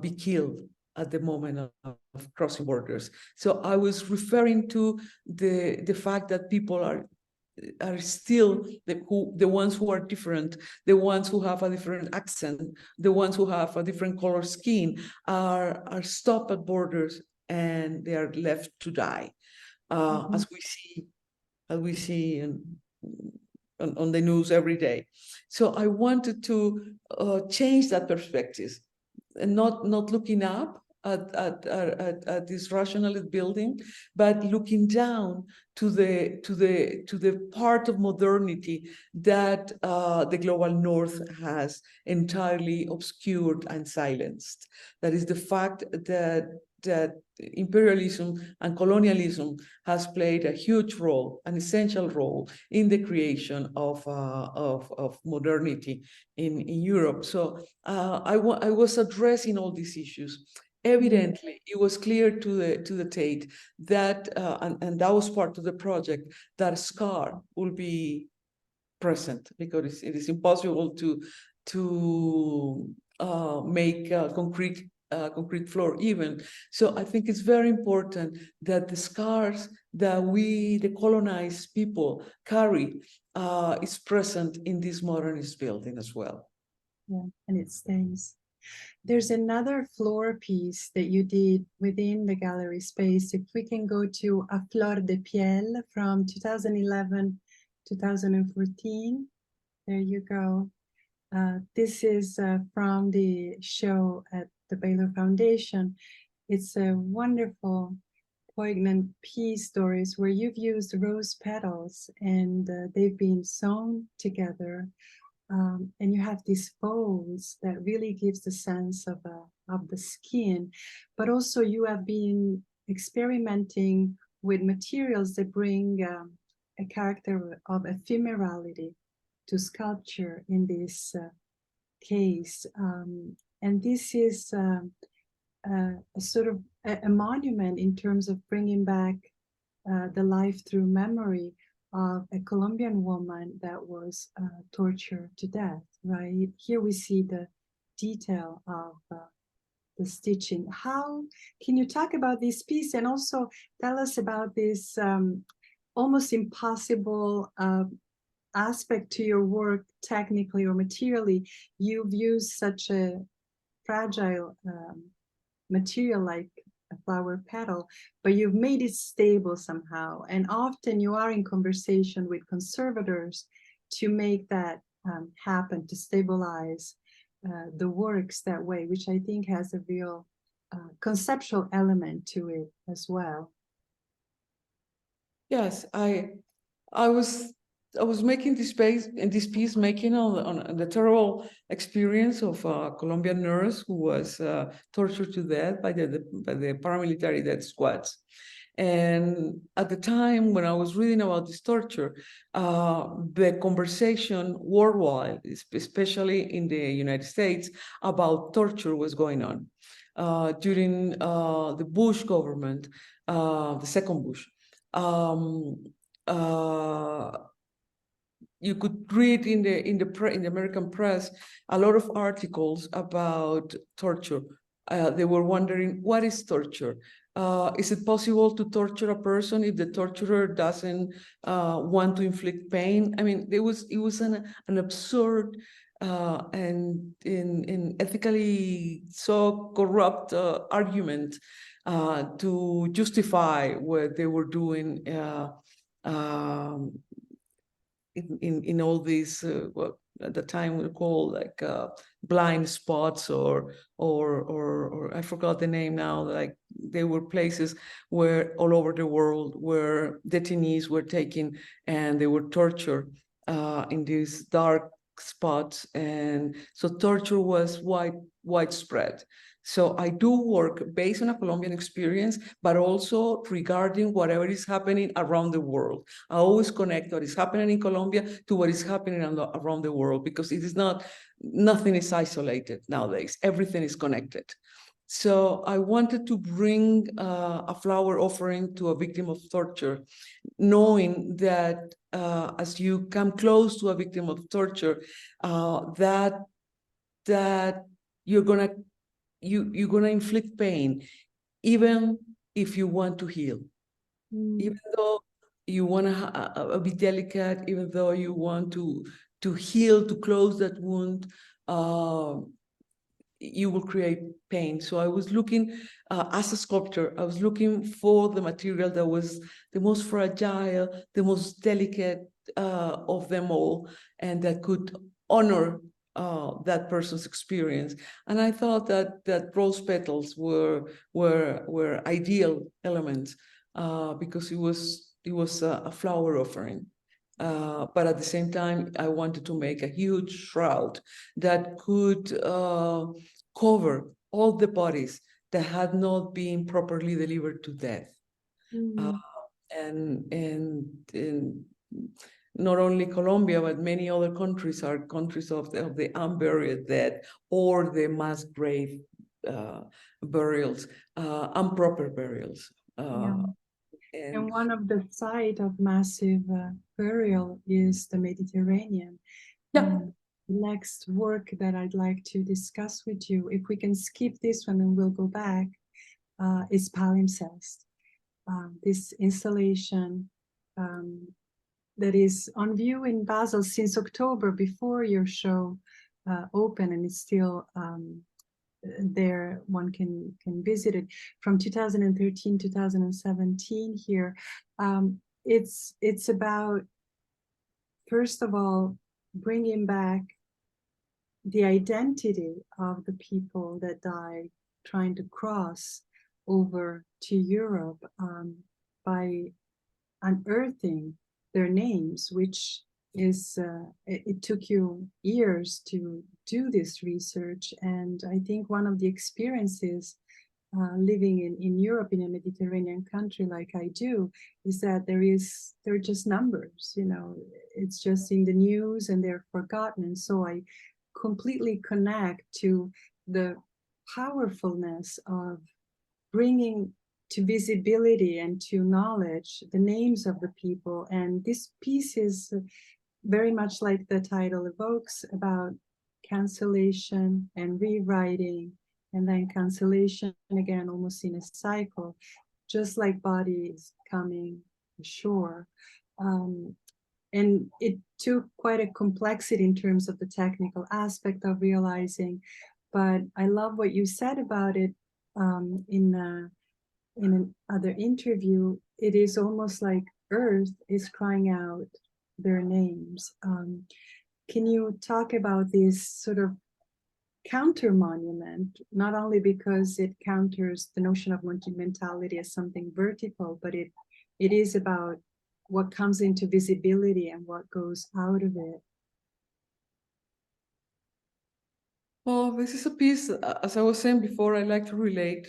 be killed at the moment of crossing borders. So I was referring to the fact that people are still the ones who are different, the ones who have a different accent, the ones who have a different color skin are stopped at borders and they are left to die, as we see on the news every day. So I wanted to change that perspective and not looking up at this rationalist building, but looking down to the part of modernity that the global north has entirely obscured and silenced. That is the fact that imperialism and colonialism has played a huge role, an essential role in the creation of modernity in Europe. So I was addressing all these issues. Evidently, it was clear to the Tate that, and that was part of the project, that scar will be present because it is impossible to make concrete floor even. So I think it's very important that the scars that we, the colonized people, carry is present in this modernist building as well. Yeah, and it stays. There's another floor piece that you did within the gallery space. If we can go to A Flor de Piel from 2011, 2014. There you go. This is from the show at the Beyeler Foundation. It's a wonderful, poignant piece, Doris, where you've used rose petals and they've been sewn together. And you have these folds that really gives the sense of the skin, but also you have been experimenting with materials that bring a character of ephemerality to sculpture in this case. And this is a sort of a monument in terms of bringing back the life through memory of a Colombian woman that was tortured to death, right? Here we see the detail of the stitching. How can you talk about this piece and also tell us about this almost impossible aspect to your work technically or materially? You've used such a fragile material like a flower petal, but you've made it stable somehow. And often you are in conversation with conservators to make that happen, to stabilize the works that way, which I think has a real conceptual element to it as well. Yes, I was making this piece making on the terrible experience of a Colombian nurse who was tortured to death by the paramilitary death squads. And at the time when I was reading about this torture, the conversation worldwide, especially in the United States, about torture was going on. During the Bush government, the second Bush, you could read in the American press a lot of articles about torture they were wondering, what is torture? Is it possible to torture a person if the torturer doesn't want to inflict pain? I mean, it was an absurd and in ethically so corrupt argument to justify what they were doing in all these what at the time we call like blind spots or I forgot the name now. Like they were places where all over the world where detainees were taken and they were tortured in these dark spots, and so torture was widespread. So I do work based on a Colombian experience, but also regarding whatever is happening around the world. I always connect what is happening in Colombia to what is happening around the world, because it is nothing is isolated nowadays. Everything is connected. So I wanted to bring a flower offering to a victim of torture, knowing that as you come close to a victim of torture, that you're gonna inflict pain, even if you want to heal, even though you want to be delicate, even though you want to heal, to close that wound, you will create pain. So I was looking, as a sculptor, I was looking for the material that was the most fragile, the most delicate of them all, and that could honor that person's experience. And I thought that rose petals were ideal elements because it was a flower offering. But at the same time, I wanted to make a huge shroud that could cover all the bodies that had not been properly delivered to death. And not only Colombia, but many other countries are countries of the unburied dead or the mass grave burials, improper burials. And one of the sites of massive burial is the Mediterranean. Yeah. Next work that I'd like to discuss with you, if we can skip this one and we'll go back, is Palimpsest. This installation that is on view in Basel since October, before your show opened, and it's still there. One can visit it from 2013 2017 here. It's about, first of all, bringing back the identity of the people that died trying to cross over to Europe by unearthing their names, which is it took you years to do this research. And I think one of the experiences living in Europe, in a Mediterranean country like I do, is that they're just numbers, you know, it's just in the news and they're forgotten. And so I completely connect to the powerfulness of bringing to visibility and to knowledge the names of the people. And this piece is very much like the title evokes, about cancellation and rewriting, and then cancellation again, almost in a cycle, just like bodies coming ashore. And it took quite a complexity in terms of the technical aspect of realizing, but I love what you said about it in another interview. It is almost like Earth is crying out their names. Can you talk about this sort of counter monument, not only because it counters the notion of monumentality as something vertical, but it is about what comes into visibility and what goes out of it? Well, this is a piece, as I was saying before, I like to relate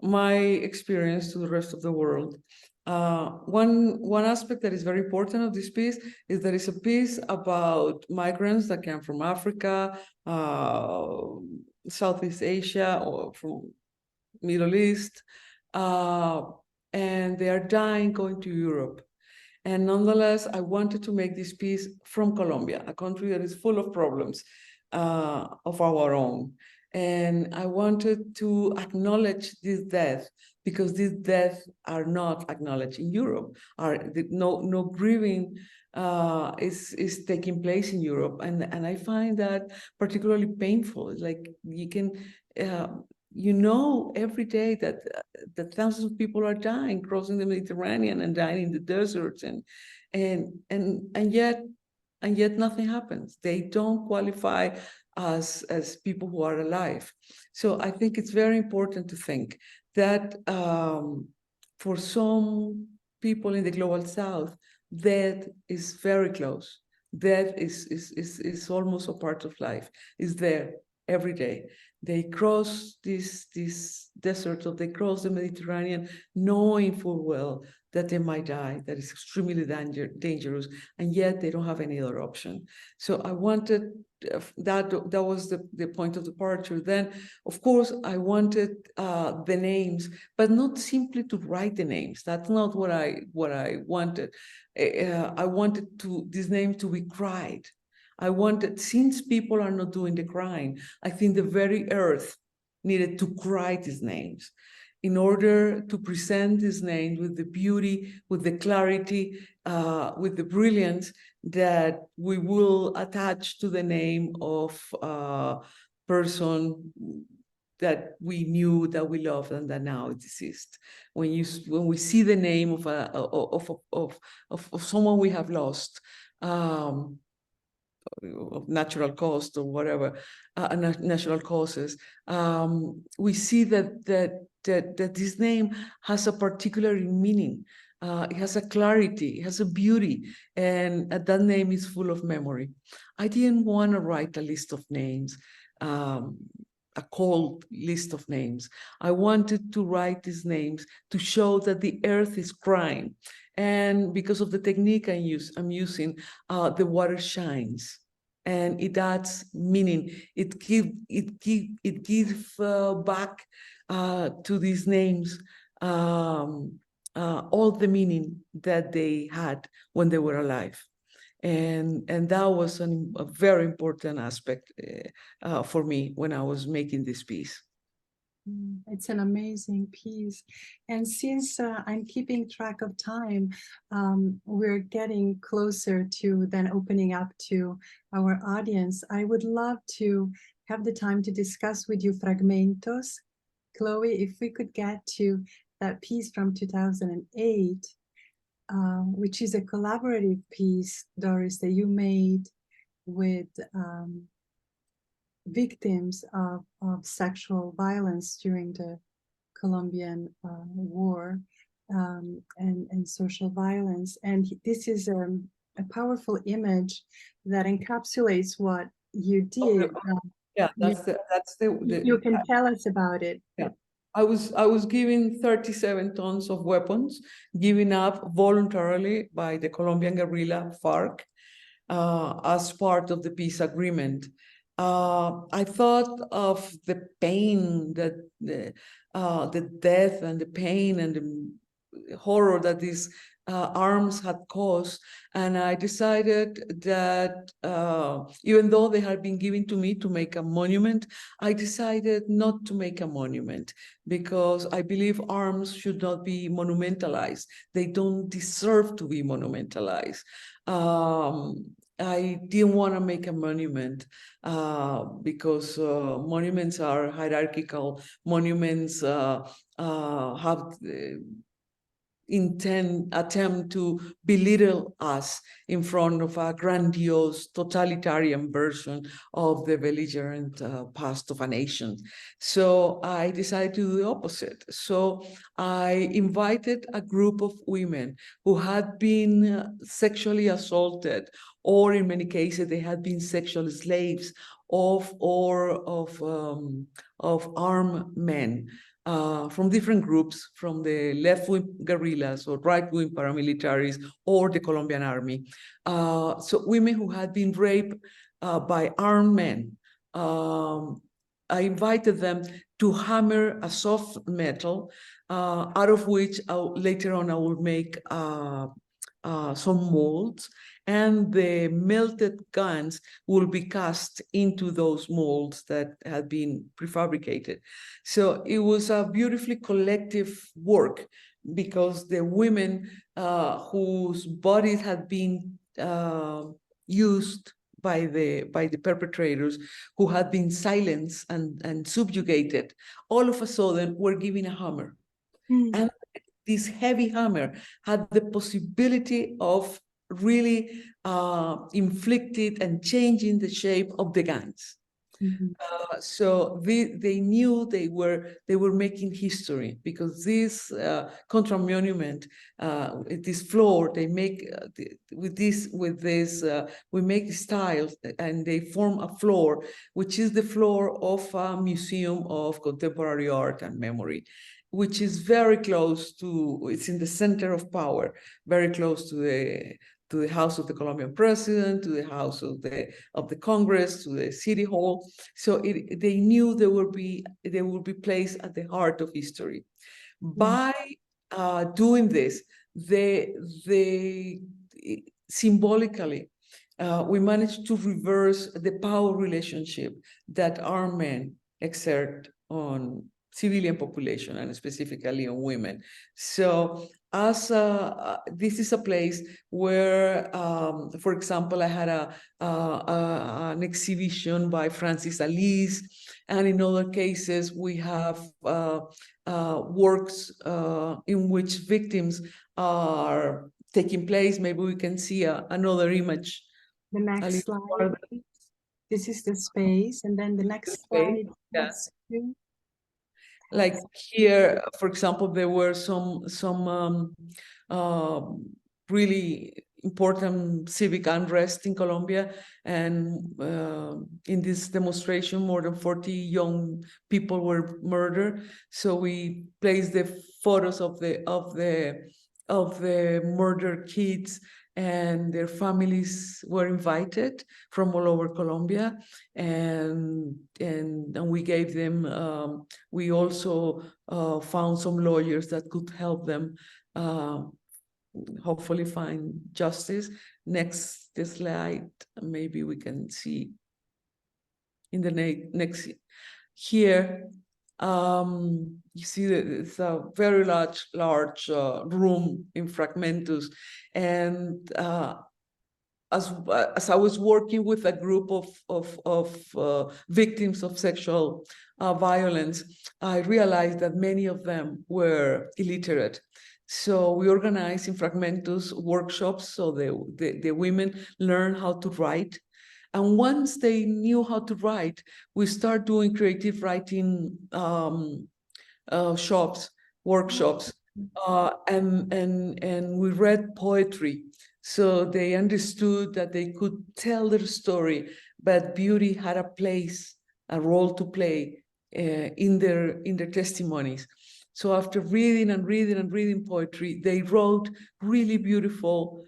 my experience to the rest of the world. One aspect that is very important of this piece is that it's a piece about migrants that came from Africa, Southeast Asia, or from Middle East, and they are dying going to Europe. And nonetheless, I wanted to make this piece from Colombia, a country that is full of problems of our own. And I wanted to acknowledge this death, because these deaths are not acknowledged in Europe. No grieving is taking place in Europe, and I find that particularly painful. Like you can, every day that thousands of people are dying, crossing the Mediterranean and dying in the deserts, and yet nothing happens. They don't qualify as people who are alive. So I think it's very important to think that for some people in the global south, death is very close. Death is almost a part of life. It's there every day. They cross this desert, or they cross the Mediterranean, knowing full well that they might die, that is extremely dangerous, and yet they don't have any other option. So I wanted, that was the point of departure. Then, of course, I wanted the names, but not simply to write the names. That's not what I wanted. I wanted this name to be cried. I wanted, since people are not doing the crying, I think the very earth needed to cry these names in order to present these names with the beauty, with the clarity, with the brilliance that we will attach to the name of a person that we knew, that we loved, and that now is deceased. When we see the name of someone we have lost, of natural cost or whatever, natural causes, we see that this name has a particular meaning. It has a clarity, it has a beauty, and that name is full of memory. I didn't want to write a list of names, a cold list of names. I wanted to write these names to show that the earth is crying. And because of the technique I'm using, the water shines, and it adds meaning. It gives back to these names all the meaning that they had when they were alive. And that was a very important aspect for me when I was making this piece. It's an amazing piece. And since I'm keeping track of time, we're getting closer to then opening up to our audience. I would love to have the time to discuss with you fragmentos. Chloe, if we could get to that piece from 2008, which is a collaborative piece, Doris, that you made with victims of sexual violence during the Colombian war and social violence. And this is a powerful image that encapsulates what you did. Yeah, you can tell us about it. Yeah. I was given 37 tons of weapons, given up voluntarily by the Colombian guerrilla FARC as part of the peace agreement. I thought of the pain, that the death and the pain and the horror that these arms had caused, and I decided that even though they had been given to me to make a monument, I decided not to make a monument, because I believe arms should not be monumentalized. They don't deserve to be monumentalized. I didn't want to make a monument because monuments are hierarchical. Monuments have attempt to belittle us in front of a grandiose totalitarian version of the belligerent past of a nation. So I decided to do the opposite. So I invited a group of women who had been sexually assaulted, or in many cases they had been sexual slaves of armed men. From different groups, from the left-wing guerrillas or right-wing paramilitaries or the Colombian army. So women who had been raped by armed men. I invited them to hammer a soft metal, out of which later on I will make some molds. and the melted guns will be cast into those molds that had been prefabricated. So it was a beautifully collective work, because the women whose bodies had been used by the perpetrators, who had been silenced and subjugated, all of a sudden were given a hammer. And this heavy hammer had the possibility of really inflicting and changing the shape of the guns. So they knew they were making history, because this contra monument, this floor, they make with this we make styles, and they form a floor, which is the floor of a museum of contemporary art and memory, which is very close to, it's in the center of power, very close to the house of the Colombian president, to the house of the Congress, to the city hall. So they knew they would be placed at the heart of history. By doing this, they symbolically, we managed to reverse the power relationship that armed men exert on civilian population, and specifically on women. So as this is a place where, for example, I had an exhibition by Francis Alice, and in other cases we have works in which victims are taking place. Maybe we can see another image. The next slide. This is the space, and then the next slide. Yeah. Like here, for example, there were some really important civic unrest in Colombia, and in this demonstration, more than 40 young people were murdered. So we placed the photos of the murdered kids, and their families were invited from all over Colombia, and we gave them. We also found some lawyers that could help them hopefully find justice. Next slide, maybe we can see in the next here. You see that it's a very large room in Fragmentus, and as I was working with a group of victims of sexual violence, I realized that many of them were illiterate. So we organized in Fragmentus workshops, so the women learn how to write. And once they knew how to write, we start doing creative writing workshops, and we read poetry. So they understood that they could tell their story, but beauty had a role to play in their testimonies. So after reading poetry, they wrote really beautiful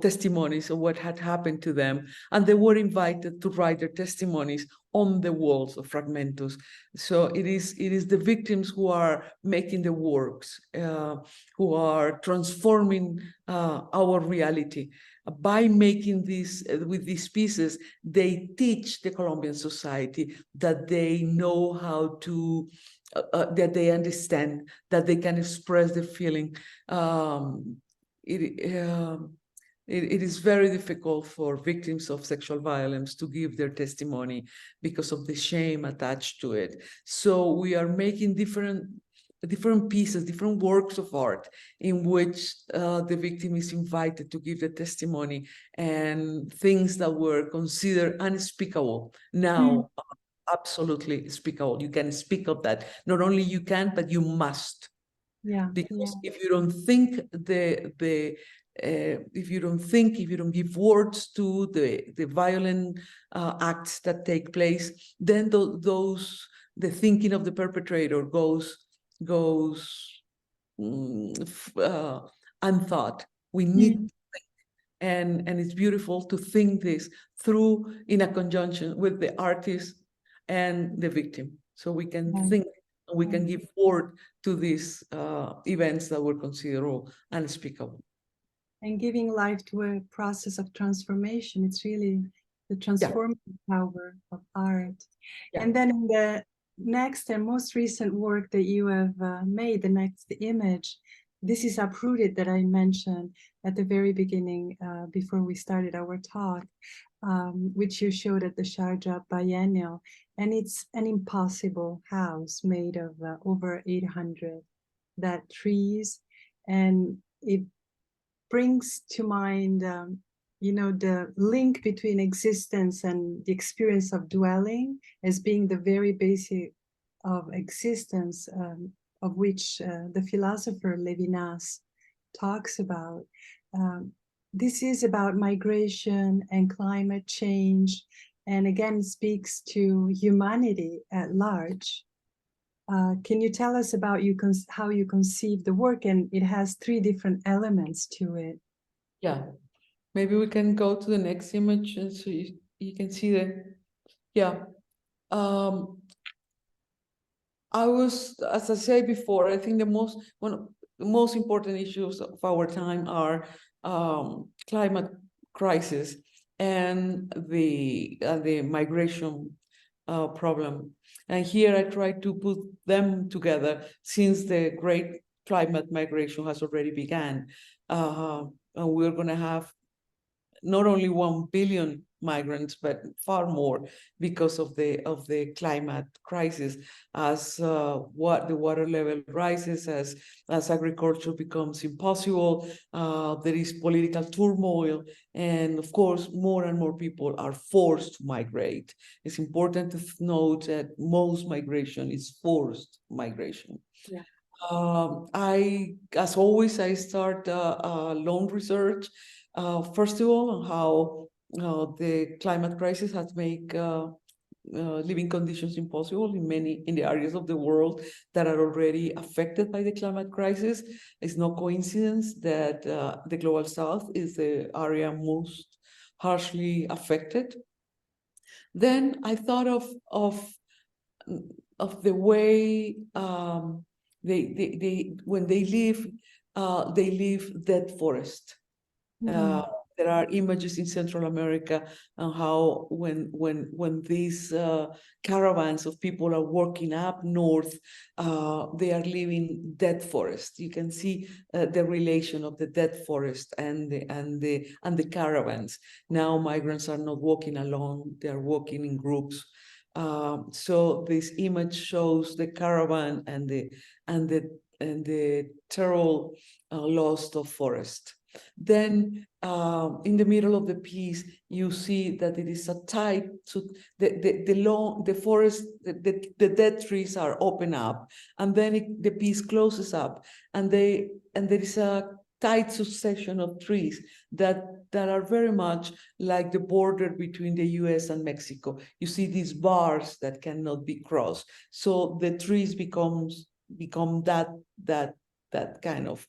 testimonies of what had happened to them, and they were invited to write their testimonies on the walls of Fragmentus. So it is the victims who are making the works, who are transforming our reality. By making this with these pieces, they teach the Colombian society that they know how to, that they understand, that they can express their feeling. It is very difficult for victims of sexual violence to give their testimony because of the shame attached to it. So we are making different pieces, different works of art in which the victim is invited to give the testimony, and things that were considered unspeakable now are absolutely speakable. You can speak of that. Not only you can, but you must. Yeah. Because if you don't think if you don't give words to the violent acts that take place, then the thinking of the perpetrator goes unthought. We need to think, and it's beautiful to think this through in a conjunction with the artist and the victim, so we can think and we can give word to these events that were considered unspeakable. and giving life to a process of transformation. It's really the transformative power of art. Yeah. And then in the next and most recent work that you have made, the next image, this is Uprooted that I mentioned at the very beginning before we started our talk, which you showed at the Sharjah Biennial. And it's an impossible house made of over 800 that trees, and it brings to mind you know, the link between existence and the experience of dwelling as being the very basic of existence, of which the philosopher Levinas talks about. This is about migration and climate change, and again speaks to humanity at large. Can you tell us about how you conceive the work? And it has 3 different elements to it. Yeah, maybe we can go to the next image, and so you can see the, yeah. I was, as I said before, I think one of the most important issues of our time are climate crisis and the migration problem. And here I try to put them together since the great climate migration has already begun. And we're going to have not only 1 billion migrants, but far more because of the climate crisis, as what the water level rises, as agriculture becomes impossible, there is political turmoil, and of course, more and more people are forced to migrate. It's important to note that most migration is forced migration. Yeah. As always, I start loan research. First of all, on how the climate crisis has made living conditions impossible in the areas of the world that are already affected by the climate crisis. It's no coincidence that the Global South is the area most harshly affected. Then I thought of the way when they leave dead forest. There are images in Central America on how when these caravans of people are walking up north, they are leaving dead forest. You can see the relation of the dead forest and the caravans. Now migrants are not walking alone; they are walking in groups. So this image shows the caravan and the terrible loss of forest. Then in the middle of the piece, you see that it is a tight, so the forest, the dead trees are open up, and then the piece closes up, and there is a tight succession of trees that are very much like the border between the US and Mexico. You see these bars that cannot be crossed. So the trees become that kind of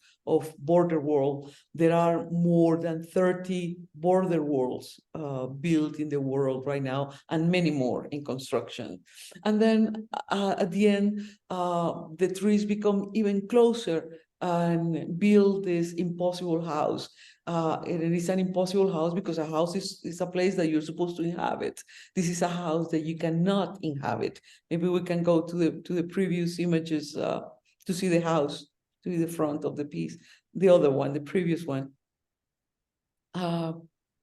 border wall. There are more than 30 border walls built in the world right now, and many more in construction. And then at the end, the trees become even closer and build this impossible house. It is an impossible house because a house is a place that you're supposed to inhabit. This is a house that you cannot inhabit. Maybe we can go to the previous images to see the house, to the front of the piece. The other one, the previous one.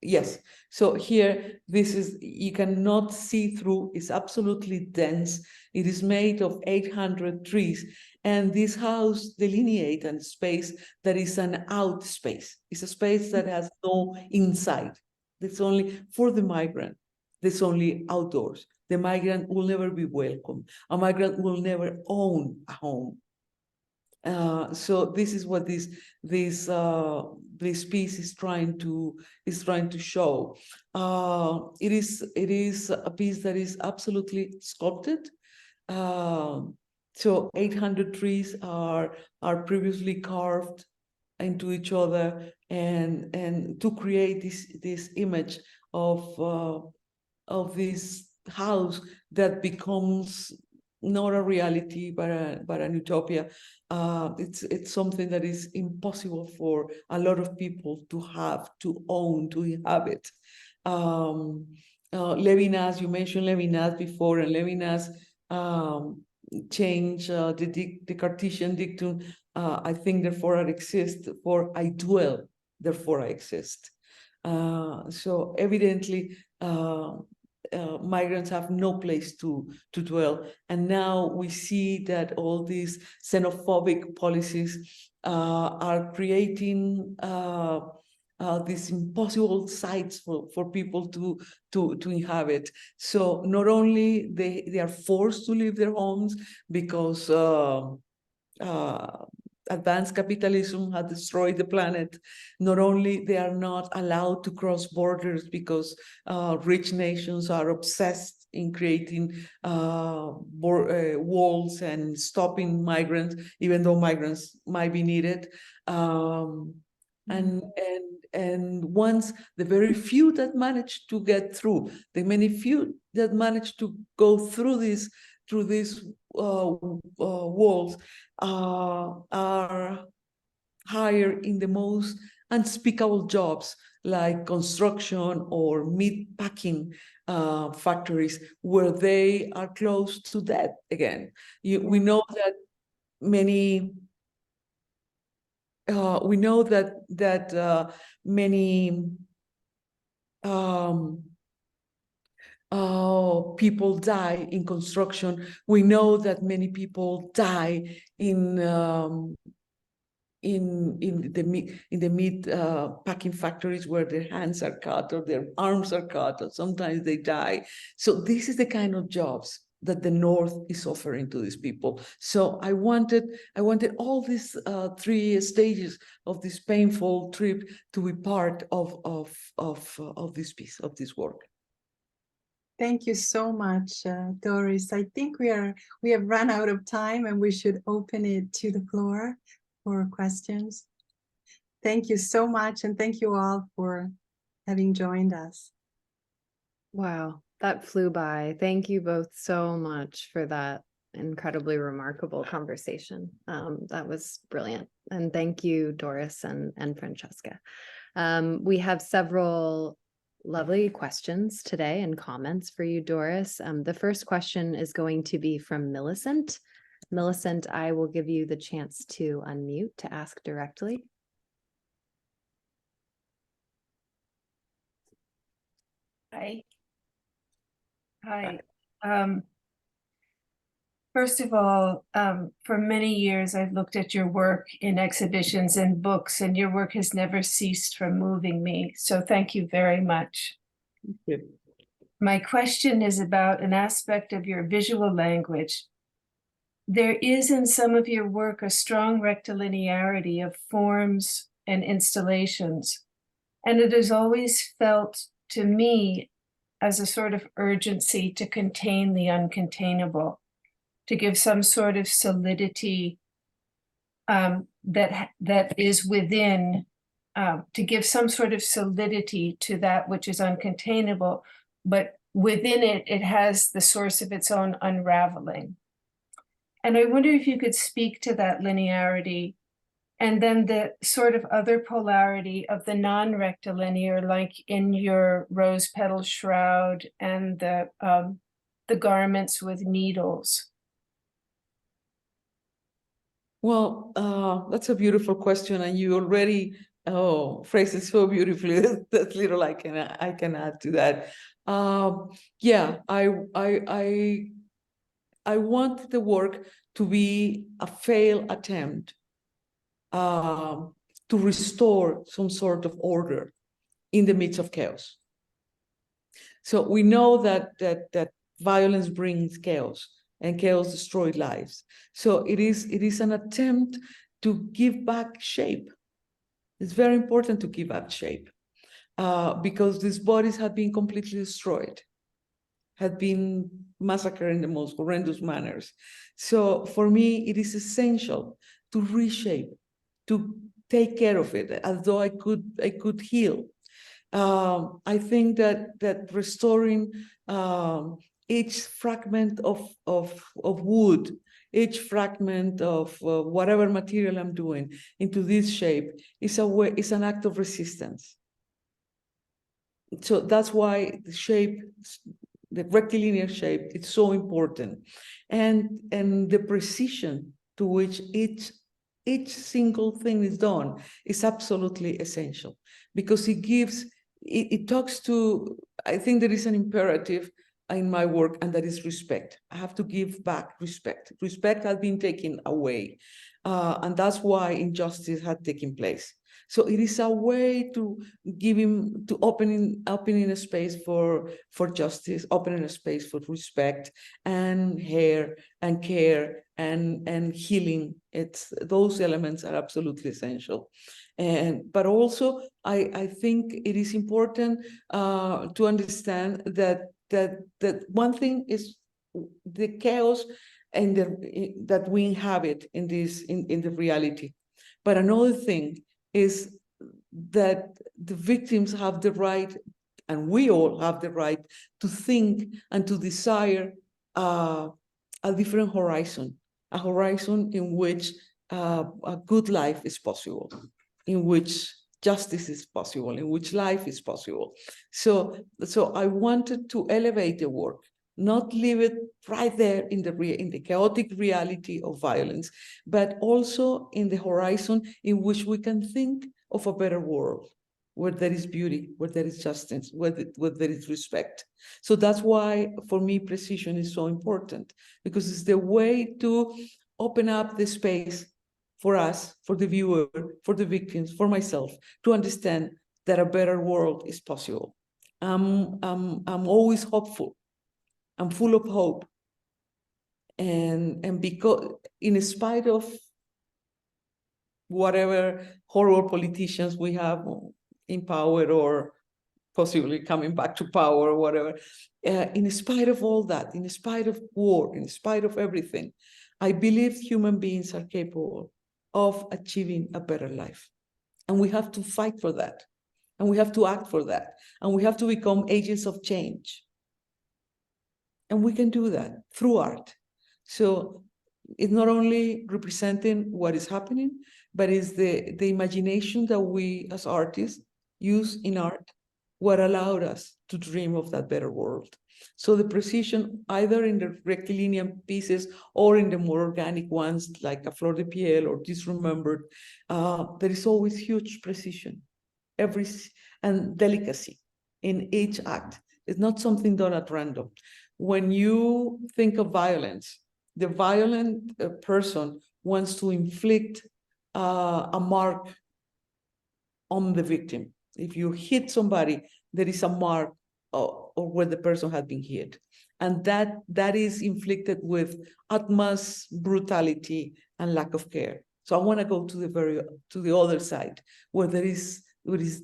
Yes, so here, you cannot see through, it's absolutely dense. It is made of 800 trees. And this house delineates a space that is an out space. It's a space that has no inside. It's only for the migrant. It's only outdoors. The migrant will never be welcome. A migrant will never own a home. So this is what this piece is trying to show. It is a piece that is absolutely sculpted. So 800 trees are previously carved into each other, and to create this image of this house that becomes not a reality, but an utopia. It's something that is impossible for a lot of people to have, to own, to inhabit. Levinas, you mentioned Levinas before, and Levinas changed the Cartesian dictum. I think, therefore I exist, for I dwell, therefore I exist. So evidently, migrants have no place to dwell. And now we see that all these xenophobic policies are creating these impossible sites for people to inhabit. So not only they are forced to leave their homes because advanced capitalism has destroyed the planet. Not only they are not allowed to cross borders because rich nations are obsessed in creating walls and stopping migrants, even though migrants might be needed. And once the very few that manage to get through, the many few that manage to go through these walls are hired in the most unspeakable jobs, like construction or meat packing factories, where they are close to death again. We know that many. We know that many people die in construction. We know that many people die in the meat packing factories, where their hands are cut or their arms are cut, or sometimes they die. So this is the kind of jobs that the North is offering to these people. So I wanted all these three stages of this painful trip to be part of this piece, of this work. Thank you so much, Doris. I think we have run out of time, and we should open it to the floor for questions. Thank you so much, and thank you all for having joined us. Wow, that flew by. Thank you both so much for that incredibly remarkable conversation. That was brilliant. And thank you, Doris and Francesca. We have several lovely questions today and comments for you, Doris. The first question is going to be from Millicent. Millicent, I will give you the chance to unmute to ask directly. Hi. First of all, for many years, I've looked at your work in exhibitions and books, and your work has never ceased from moving me. So thank you very much. Thank you. My question is about an aspect of your visual language. There is in some of your work a strong rectilinearity of forms and installations, and it has always felt to me as a sort of urgency to contain the uncontainable, to give some sort of solidity that is within, to give some sort of solidity to that which is uncontainable, but within it, it has the source of its own unraveling. And I wonder if you could speak to that linearity, and then the sort of other polarity of the non-rectilinear, like in your rose petal shroud and the garments with needles. Well, that's a beautiful question, and you already phrased it so beautifully. That's little I can add to that. Yeah, I want the work to be a failed attempt to restore some sort of order in the midst of chaos. So we know that violence brings chaos, and chaos destroys lives. So it is an attempt to give back shape. It's very important to give back shape because these bodies have been completely destroyed, have been massacred in the most horrendous manners. So for me, it is essential to reshape, to take care of it as though I could heal. I think that restoring each fragment of wood, each fragment of whatever material I'm doing into this shape is an act of resistance. So that's why the shape, the rectilinear shape, it's so important, and the precision to which each single thing is done is absolutely essential, because it talks to, I think there is an imperative in my work, and that is respect. I have to give back respect. Respect has been taken away, and that's why injustice had taken place. So it is a way to opening a space for justice, opening a space for respect and care and healing. Those elements are absolutely essential. But also I think it is important to understand that one thing is the chaos and that we inhabit in the reality. But another thing is that the victims have the right, and we all have the right, to think and to desire a different horizon, a horizon in which a good life is possible, in which justice is possible, in which life is possible. So I wanted to elevate the work, not leave it right there in the chaotic reality of violence, but also in the horizon in which we can think of a better world, where there is beauty, where there is justice, where there is respect. So that's why, for me, precision is so important, because it's the way to open up the space for us, for the viewer, for the victims, for myself, to understand that a better world is possible. I'm always hopeful. I'm full of hope, and because, in spite of whatever horrible politicians we have in power, or possibly coming back to power, or whatever, in spite of all that, in spite of war, in spite of everything, I believe human beings are capable of achieving a better life, and we have to fight for that, and we have to act for that, and we have to become agents of change. And we can do that through art. So it's not only representing what is happening, but it's the imagination that we as artists use in art, what allowed us to dream of that better world. So the precision, either in the rectilinear pieces or in the more organic ones, like a flor de piel or disremembered, there is always huge precision, and delicacy in each act. It's not something done at random. When you think of violence, the violent person wants to inflict a mark on the victim. If you hit somebody, there is a mark or where the person had been hit. And that is inflicted with utmost brutality and lack of care. So I want to go to the other side, where there is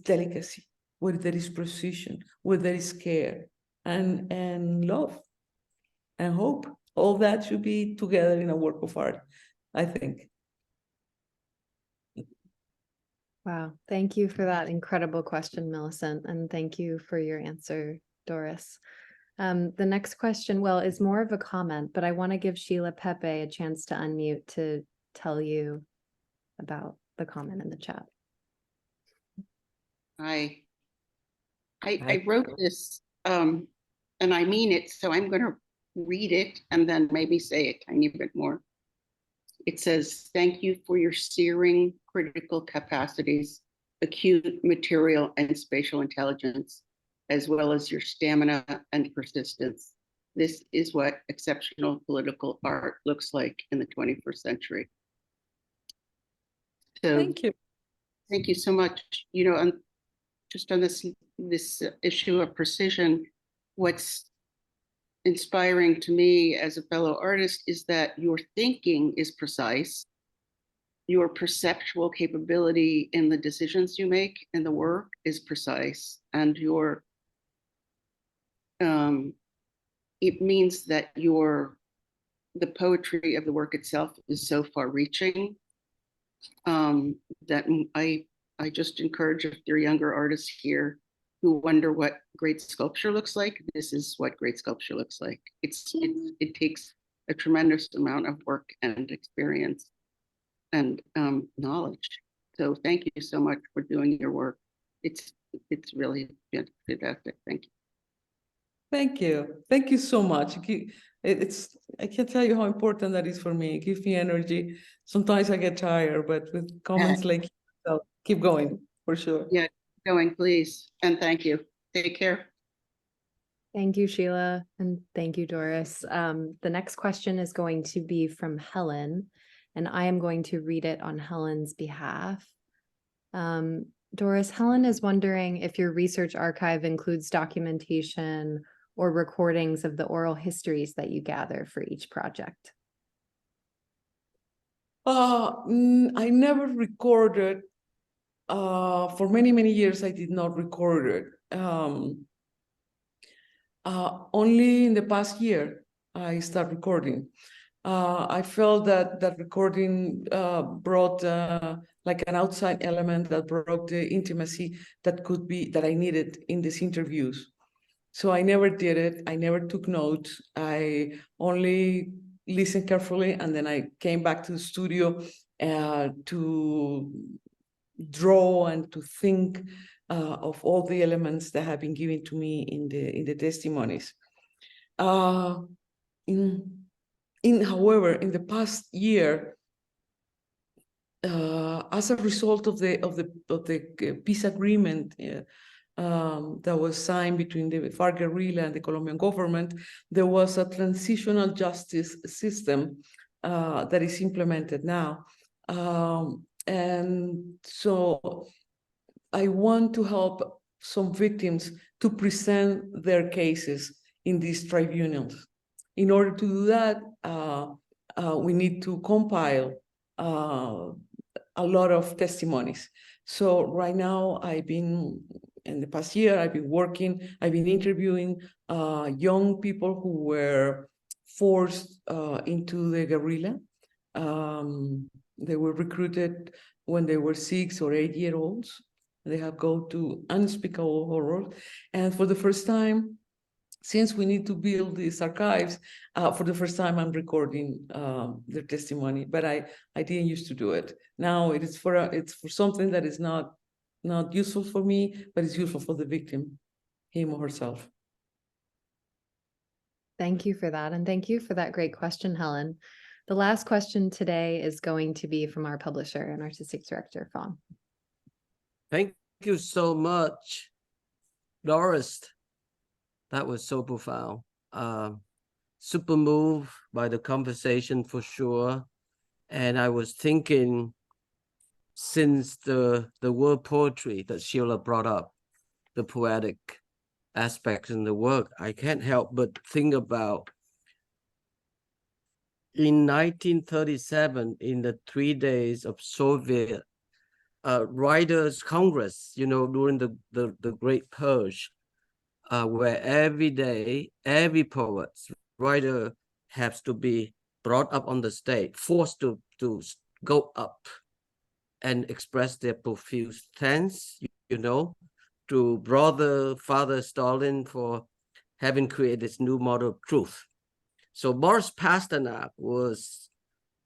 delicacy, where there is precision, where there is care, and love and hope. All that should be together in a work of art, I think. Wow. Thank you for that incredible question, Millicent. And thank you for your answer, Doris. The next question, well, is more of a comment, but I want to give Sheila Pepe a chance to unmute to tell you about the comment in the chat. I wrote this, and I mean it, so I'm going to read it and then maybe say a tiny bit more. It says, "Thank you for your searing critical capacities, acute material and spatial intelligence, as well as your stamina and persistence. This is what exceptional political art looks like in the 21st century." So Thank you. Thank you so much. You know, just on this issue of precision, what's inspiring to me as a fellow artist is that your thinking is precise, your perceptual capability in the decisions you make in the work is precise, and your it means that the poetry of the work itself is so far-reaching that I just encourage, if there are younger artists here, who wonder what great sculpture looks like, this is what great sculpture looks like. It takes a tremendous amount of work and experience and knowledge. So thank you so much for doing your work. It's really fantastic. Thank you. Thank you. Thank you so much. I can't tell you how important that is for me. It gives me energy. Sometimes I get tired, but with comments like, I'll keep going for sure. Yeah, going, please. And thank you. Take care. Thank you, Sheila, and thank you, Doris. The next question is going to be from Helen, and I am going to read it on Helen's behalf. Doris, Helen is wondering if your research archive includes documentation or recordings of the oral histories that you gather for each project. I never recorded. For many years, I did not record it. Only in the past year, I started recording. I felt that recording brought like an outside element that brought the intimacy that I needed in these interviews. So I never did it. I never took notes. I only listened carefully, and then I came back to the studio to draw and to think of all the elements that have been given to me in the testimonies. However, in the past year, as a result of the peace agreement that was signed between the FARC guerrilla and the Colombian government, there was a transitional justice system that is implemented now. And so I want to help some victims to present their cases in these tribunals. In order to do that, we need to compile a lot of testimonies. So right now, in the past year, I've been interviewing young people who were forced into the guerrilla. They were recruited when they were 6 or 8 years old. They have gone to unspeakable horror. And for the first time, since we need to build these archives, for the first time, I'm recording their testimony, but I didn't used to do it. Now it's for something that is not useful for me, but it's useful for the victim, him or herself. Thank you for that, and thank you for that great question, Helen. The last question today is going to be from our publisher and artistic director, Fawn. Thank you so much, Doris. That was so profound. Super moved by the conversation for sure. And I was thinking, since the word poetry that Sheila brought up, the poetic aspects in the work, I can't help but think about in 1937, in the 3 days of Soviet Writers' Congress, during the Great Purge, where every day, every poet, writer has to be brought up on the stage, forced to go up and express their profuse thanks, to Father Stalin for having created this new model of truth. So Boris Pasternak was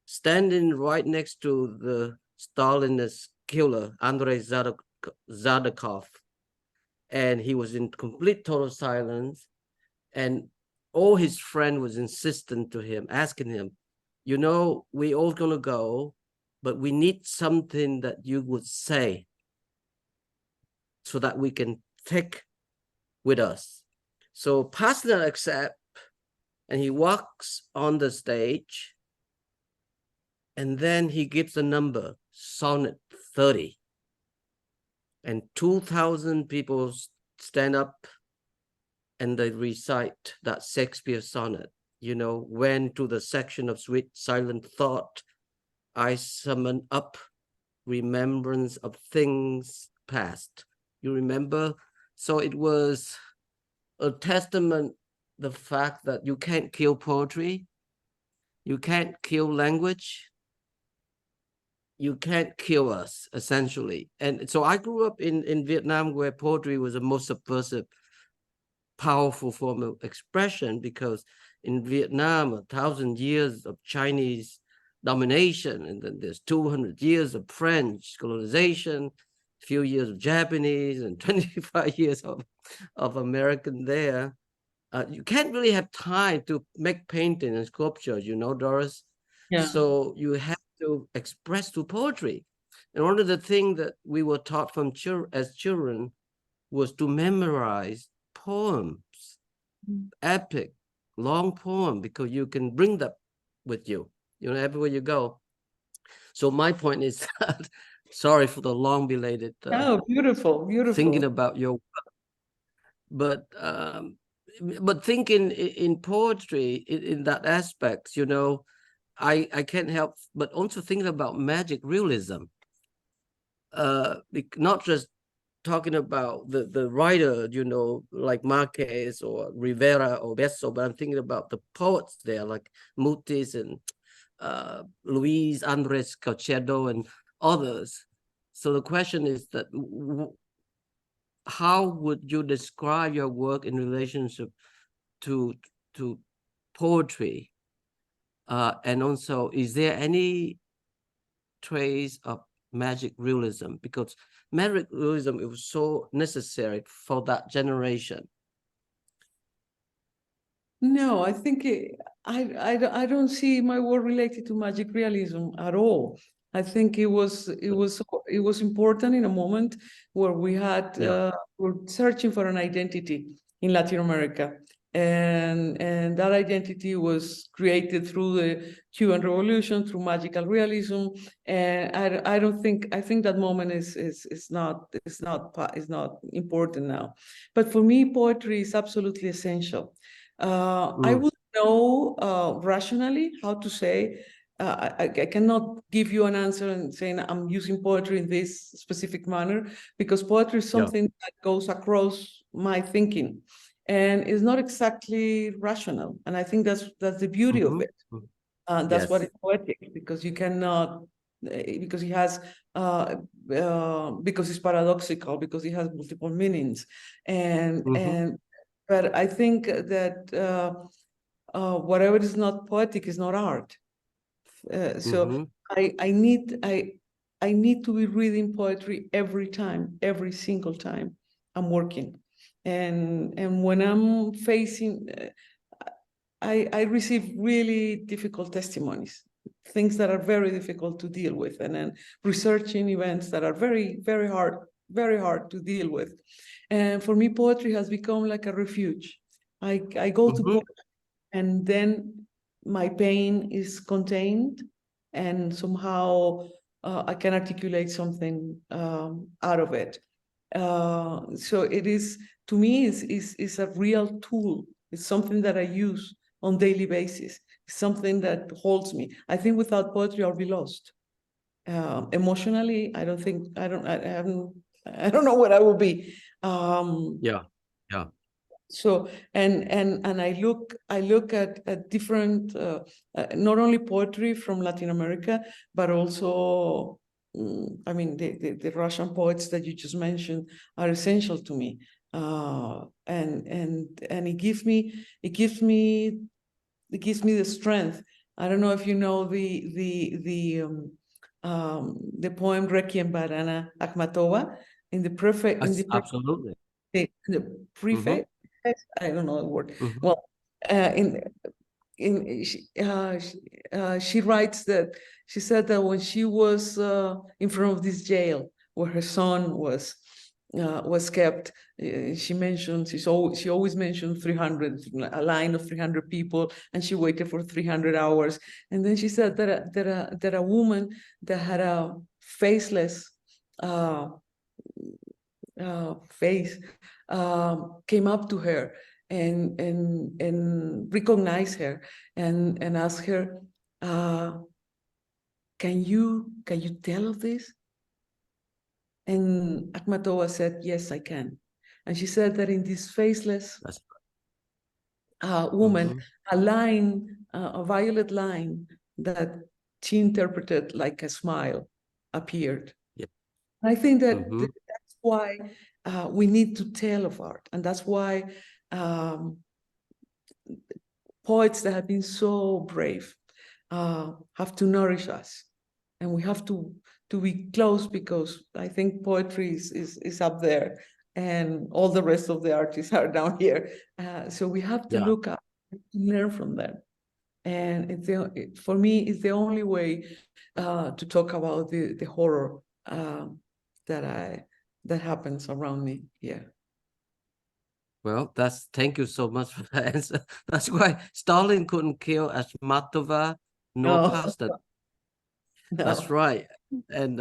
standing right next to the Stalinist killer, Andrei Zadokov, and he was in complete total silence, and all his friend was insistent to him, asking him, we all gonna go, but we need something that you would say so that we can take with us. So Pasternak accepts, and he walks on the stage, and then he gives the number, Sonnet 30. And 2,000 people stand up and they recite that Shakespeare sonnet. When to the section of sweet silent thought, I summon up remembrance of things past. You remember? So it was a testament, the fact that you can't kill poetry, you can't kill language, you can't kill us, essentially. And so I grew up in Vietnam, where poetry was the most subversive, powerful form of expression, because in Vietnam, 1,000 years of Chinese domination, and then there's 200 years of French colonization, a few years of Japanese, and 25 years of American there. You can't really have time to make painting and sculpture, you know, Doris. Yeah. So you have to express through poetry. And one of the things that we were taught from as children was to memorize poems, epic, long poem, because you can bring that with you, you know, everywhere you go. So my point is that, sorry for the long belated Oh, beautiful, beautiful. thinking about your work, but thinking in poetry in that aspect, you know, I can't help but also thinking about magic realism, not just talking about the writer, you know, like Marquez or Rivera or Besso, but I'm thinking about the poets there, like Mutis and Luis Andres Caucedo and others. So the question is that, how would you describe your work in relationship to poetry? And also, is there any trace of magic realism? Because magic realism, it was so necessary for that generation. No, I think I don't see my work related to magic realism at all. I think it was important in a moment where we had were searching for an identity in Latin America, and that identity was created through the Cuban Revolution, through magical realism. And I think that moment is not important now. But for me, poetry is absolutely essential. I would know rationally how to say, I cannot give you an answer and saying I'm using poetry in this specific manner, because poetry is something that goes across my thinking and is not exactly rational. And I think that's the beauty of it. That's what is poetic, because you cannot, because it has, because it's paradoxical, because it has multiple meanings. But I think that whatever is not poetic is not art. So I need to be reading poetry every time, every single time I'm working. And when I'm facing, I receive really difficult testimonies, things that are very difficult to deal with, and then researching events that are very, very hard to deal with. And for me, poetry has become like a refuge. I go to poetry, and then my pain is contained, and somehow I can articulate something out of it. So it is, to me, is a real tool. It's something that I use on daily basis. It's something that holds me. I think without poetry, I'll be lost. Emotionally, I don't know what I will be. So and I look at different, not only poetry from Latin America, but also, I mean, the Russian poets that you just mentioned are essential to me, and it gives me the strength. I don't know if you know the poem Requiem by Anna Akhmatova in the preface. Absolutely. The preface. I don't know the word. Well, she writes that she said that when she was in front of this jail where her son was kept, she always mentioned 300, a line of 300 people, and she waited for 300 hours. And then she said that a woman that had a faceless face came up to her and recognized her and asked her, can you tell of this? And Akhmatova said, yes, I can. And she said that in this faceless woman, a line, a violet line that she interpreted like a smile, appeared. Yeah. I think that Mhm. that's why we need to tell of art, and that's why poets that have been so brave have to nourish us, and we have to be close, because I think poetry is up there, and all the rest of the artists are down here. So we have to Yeah. look up, learn from them, and for me, it's the only way to talk about the horror that happens around me. Yeah. Well, thank you so much for that answer. That's why Stalin couldn't kill Ashmatova nor No. Pastor. No. That's right. And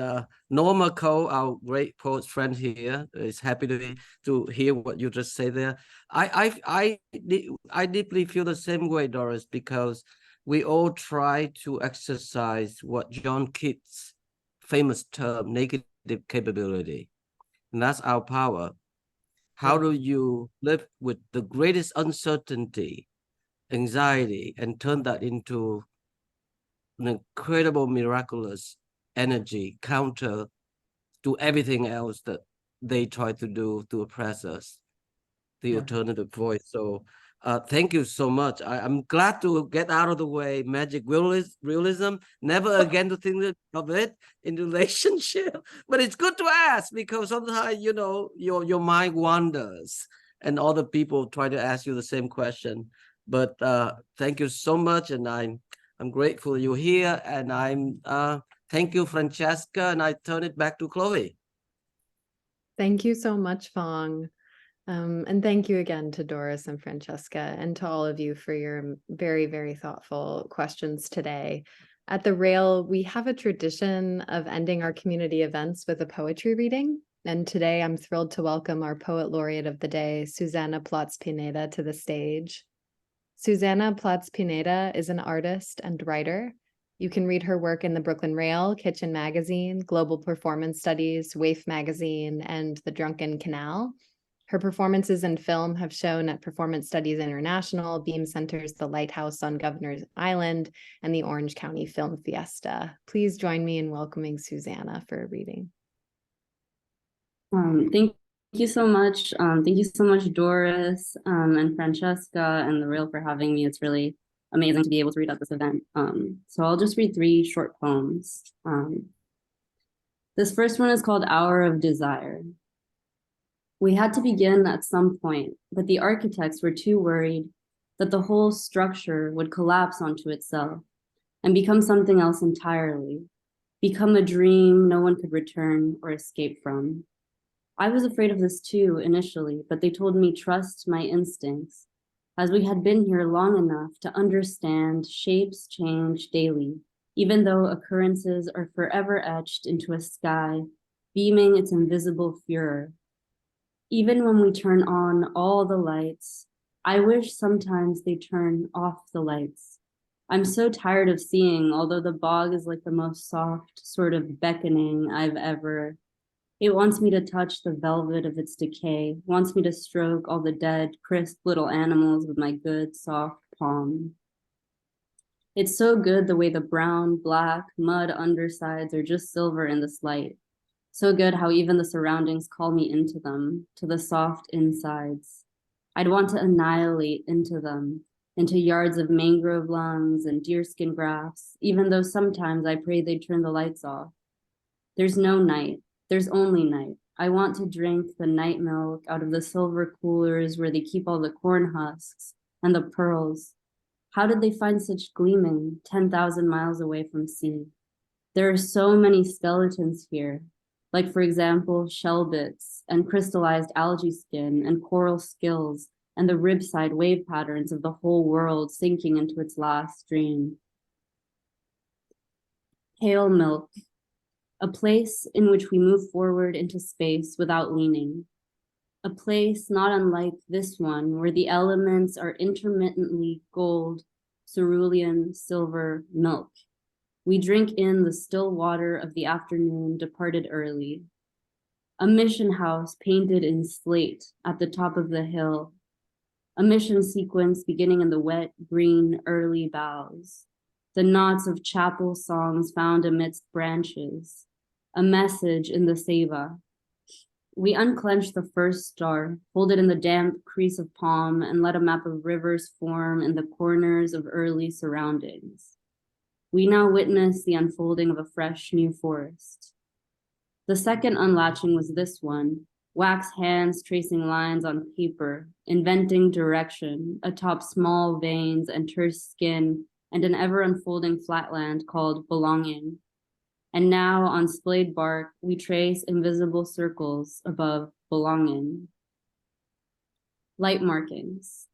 Norma Cole, our great poet friend here, is happy to hear what you just say there. I deeply feel the same way, Doris, because we all try to exercise what John Keats' famous term, negative capability, and that's our power. How do you live with the greatest uncertainty, anxiety, and turn that into an incredible, miraculous energy counter to everything else that they try to do to oppress us, the Yeah. alternative voice. So thank you so much. I'm glad to get out of the way magic realism, never again to think of it in relationship, but it's good to ask, because sometimes, you know, your mind wanders and other people try to ask you the same question. But thank you so much, and I'm grateful you're here, and thank you, Francesca, and I turn it back to Chloe. Thank you so much, Fong. And thank you again to Doris and Francesca, and to all of you for your very, very thoughtful questions today. At the Rail, we have a tradition of ending our community events with a poetry reading. And today I'm thrilled to welcome our Poet Laureate of the Day, Susana Plotts-Pineda, to the stage. Susana Plotts-Pineda is an artist and writer. You can read her work in the Brooklyn Rail, Kitchen Magazine, Global Performance Studies, Waif Magazine, and The Drunken Canal. Her performances in film have shown at Performance Studies International, Beam Center's The Lighthouse on Governor's Island, and the Orange County Film Fiesta. Please join me in welcoming Susana for a reading. Thank you so much. Thank you so much, Doris and Francesca and the Rail, for having me. It's really amazing to be able to read at this event. So I'll just read 3 short poems. This first one is called Hour of Desire. We had to begin at some point, but the architects were too worried that the whole structure would collapse onto itself and become something else entirely, become a dream no one could return or escape from. I was afraid of this too initially, but they told me trust my instincts, as we had been here long enough to understand shapes change daily, even though occurrences are forever etched into a sky, beaming its invisible furor. Even when we turn on all the lights, I wish sometimes they turn off the lights. I'm so tired of seeing, although the bog is like the most soft sort of beckoning I've ever. It wants me to touch the velvet of its decay, wants me to stroke all the dead, crisp little animals with my good, soft palm. It's so good the way the brown, black, mud undersides are just silver in this light. So good how even the surroundings call me into them, to the soft insides. I'd want to annihilate into them, into yards of mangrove lawns and deerskin grass, even though sometimes I pray they'd turn the lights off. There's no night, there's only night. I want to drink the night milk out of the silver coolers where they keep all the corn husks and the pearls. How did they find such gleaming 10,000 miles away from sea? There are so many skeletons here, like, for example, shell bits and crystallized algae skin and coral skills and the ribside wave patterns of the whole world sinking into its last dream. Pale milk, a place in which we move forward into space without leaning. A place not unlike this one, where the elements are intermittently gold, cerulean, silver, milk. We drink in the still water of the afternoon departed early. A mission house painted in slate at the top of the hill. A mission sequence beginning in the wet, green, early boughs. The knots of chapel songs found amidst branches. a message in the ceiba. We unclenched the first star, folded in the damp crease of palm, and let a map of rivers form in the corners of early surroundings. We now witness the unfolding of a fresh new forest. The second unlatching was this one, wax hands tracing lines on paper, inventing direction atop small veins and terse skin and an ever-unfolding flatland called belonging. And now on splayed bark, we trace invisible circles above belonging. Light markings.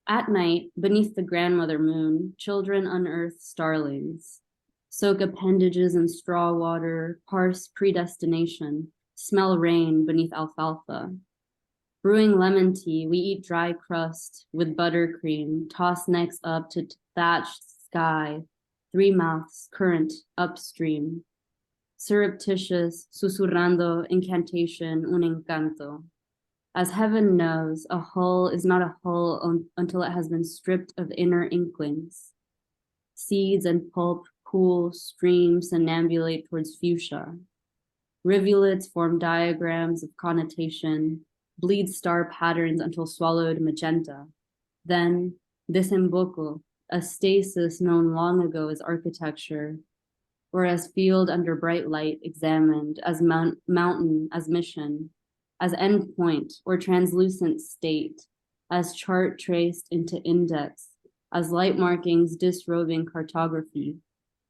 At night, beneath the grandmother moon, children unearth starlings, soak appendages in straw water, parse predestination, smell rain beneath alfalfa. Brewing lemon tea, we eat dry crust with buttercream, toss necks up to thatched sky, three mouths, current, upstream. Surreptitious, susurrando, incantation, un encanto. As heaven knows, a hull is not a hull until it has been stripped of inner inklings. Seeds and pulp cool, stream, somnambulate towards fuchsia. Rivulets form diagrams of connotation, bleed star patterns until swallowed magenta. Then, desemboco, a stasis known long ago as architecture, or as field under bright light examined, as mountain, as mission, as endpoint or translucent state, as chart traced into index, as light markings disrobing cartography,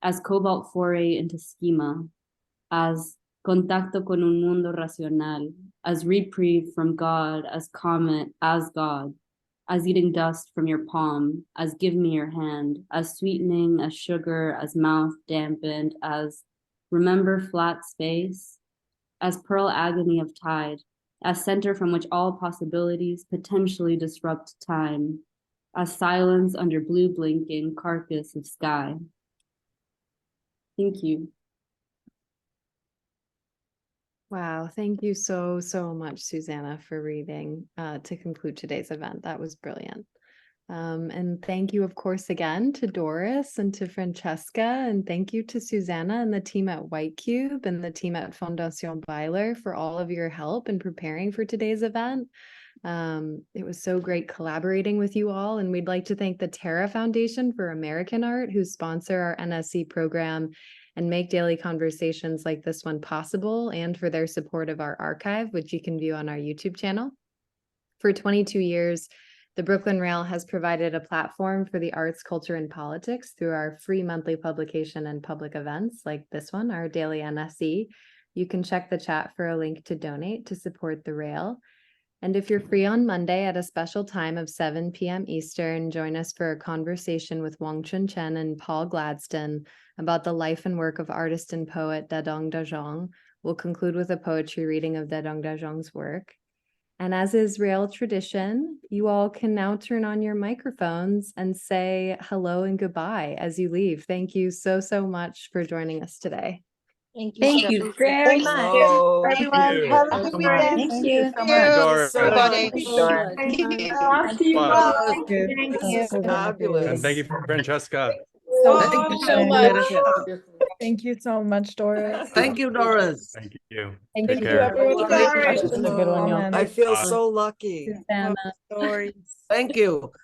as cobalt foray into schema, as contacto con un mundo racional, as reprieve from God, as comet, as God, as eating dust from your palm, as give me your hand, as sweetening, as sugar, as mouth dampened, as remember flat space, as pearl agony of tide, as center from which all possibilities potentially disrupt time, as silence under blue blinking carcass of sky. Thank you. Wow, thank you so much, Susana, for reading to conclude today's event. That was brilliant. And thank you, of course, again to Doris and to Francesca, and thank you to Susana and the team at White Cube and the team at Fondation Beyeler for all of your help in preparing for today's event. It was so great collaborating with you all, and we'd like to thank the Terra Foundation for American Art, who sponsor our NSE program and make daily conversations like this one possible, and for their support of our archive, which you can view on our YouTube channel. For 22 years, the Brooklyn Rail has provided a platform for the arts, culture, and politics through our free monthly publication and public events like this one, our daily NSE. You can check the chat for a link to donate to support the Rail. And if you're free on Monday at a special time of 7 p.m. Eastern, join us for a conversation with Wong Chun Chen and Paul Gladstone about the life and work of artist and poet Dadong Dajong. We'll conclude with a poetry reading of Dadong Dajong's work. And as is Rail tradition, you all can now turn on your microphones and say hello and goodbye as you leave. Thank you so much for joining us today. Thank you very much. Everyone, have a good weekend. Thank you so Doris. much. Thank you. Thank you. Fabulous. And thank you, Francesca. Thank you so much. Thank you so much, Doris. Thank you, Doris. Thank you. Thank Take you, care. everyone. Thank you, This is a good one, y'all. I feel so lucky. Susana. Stories. Thank you.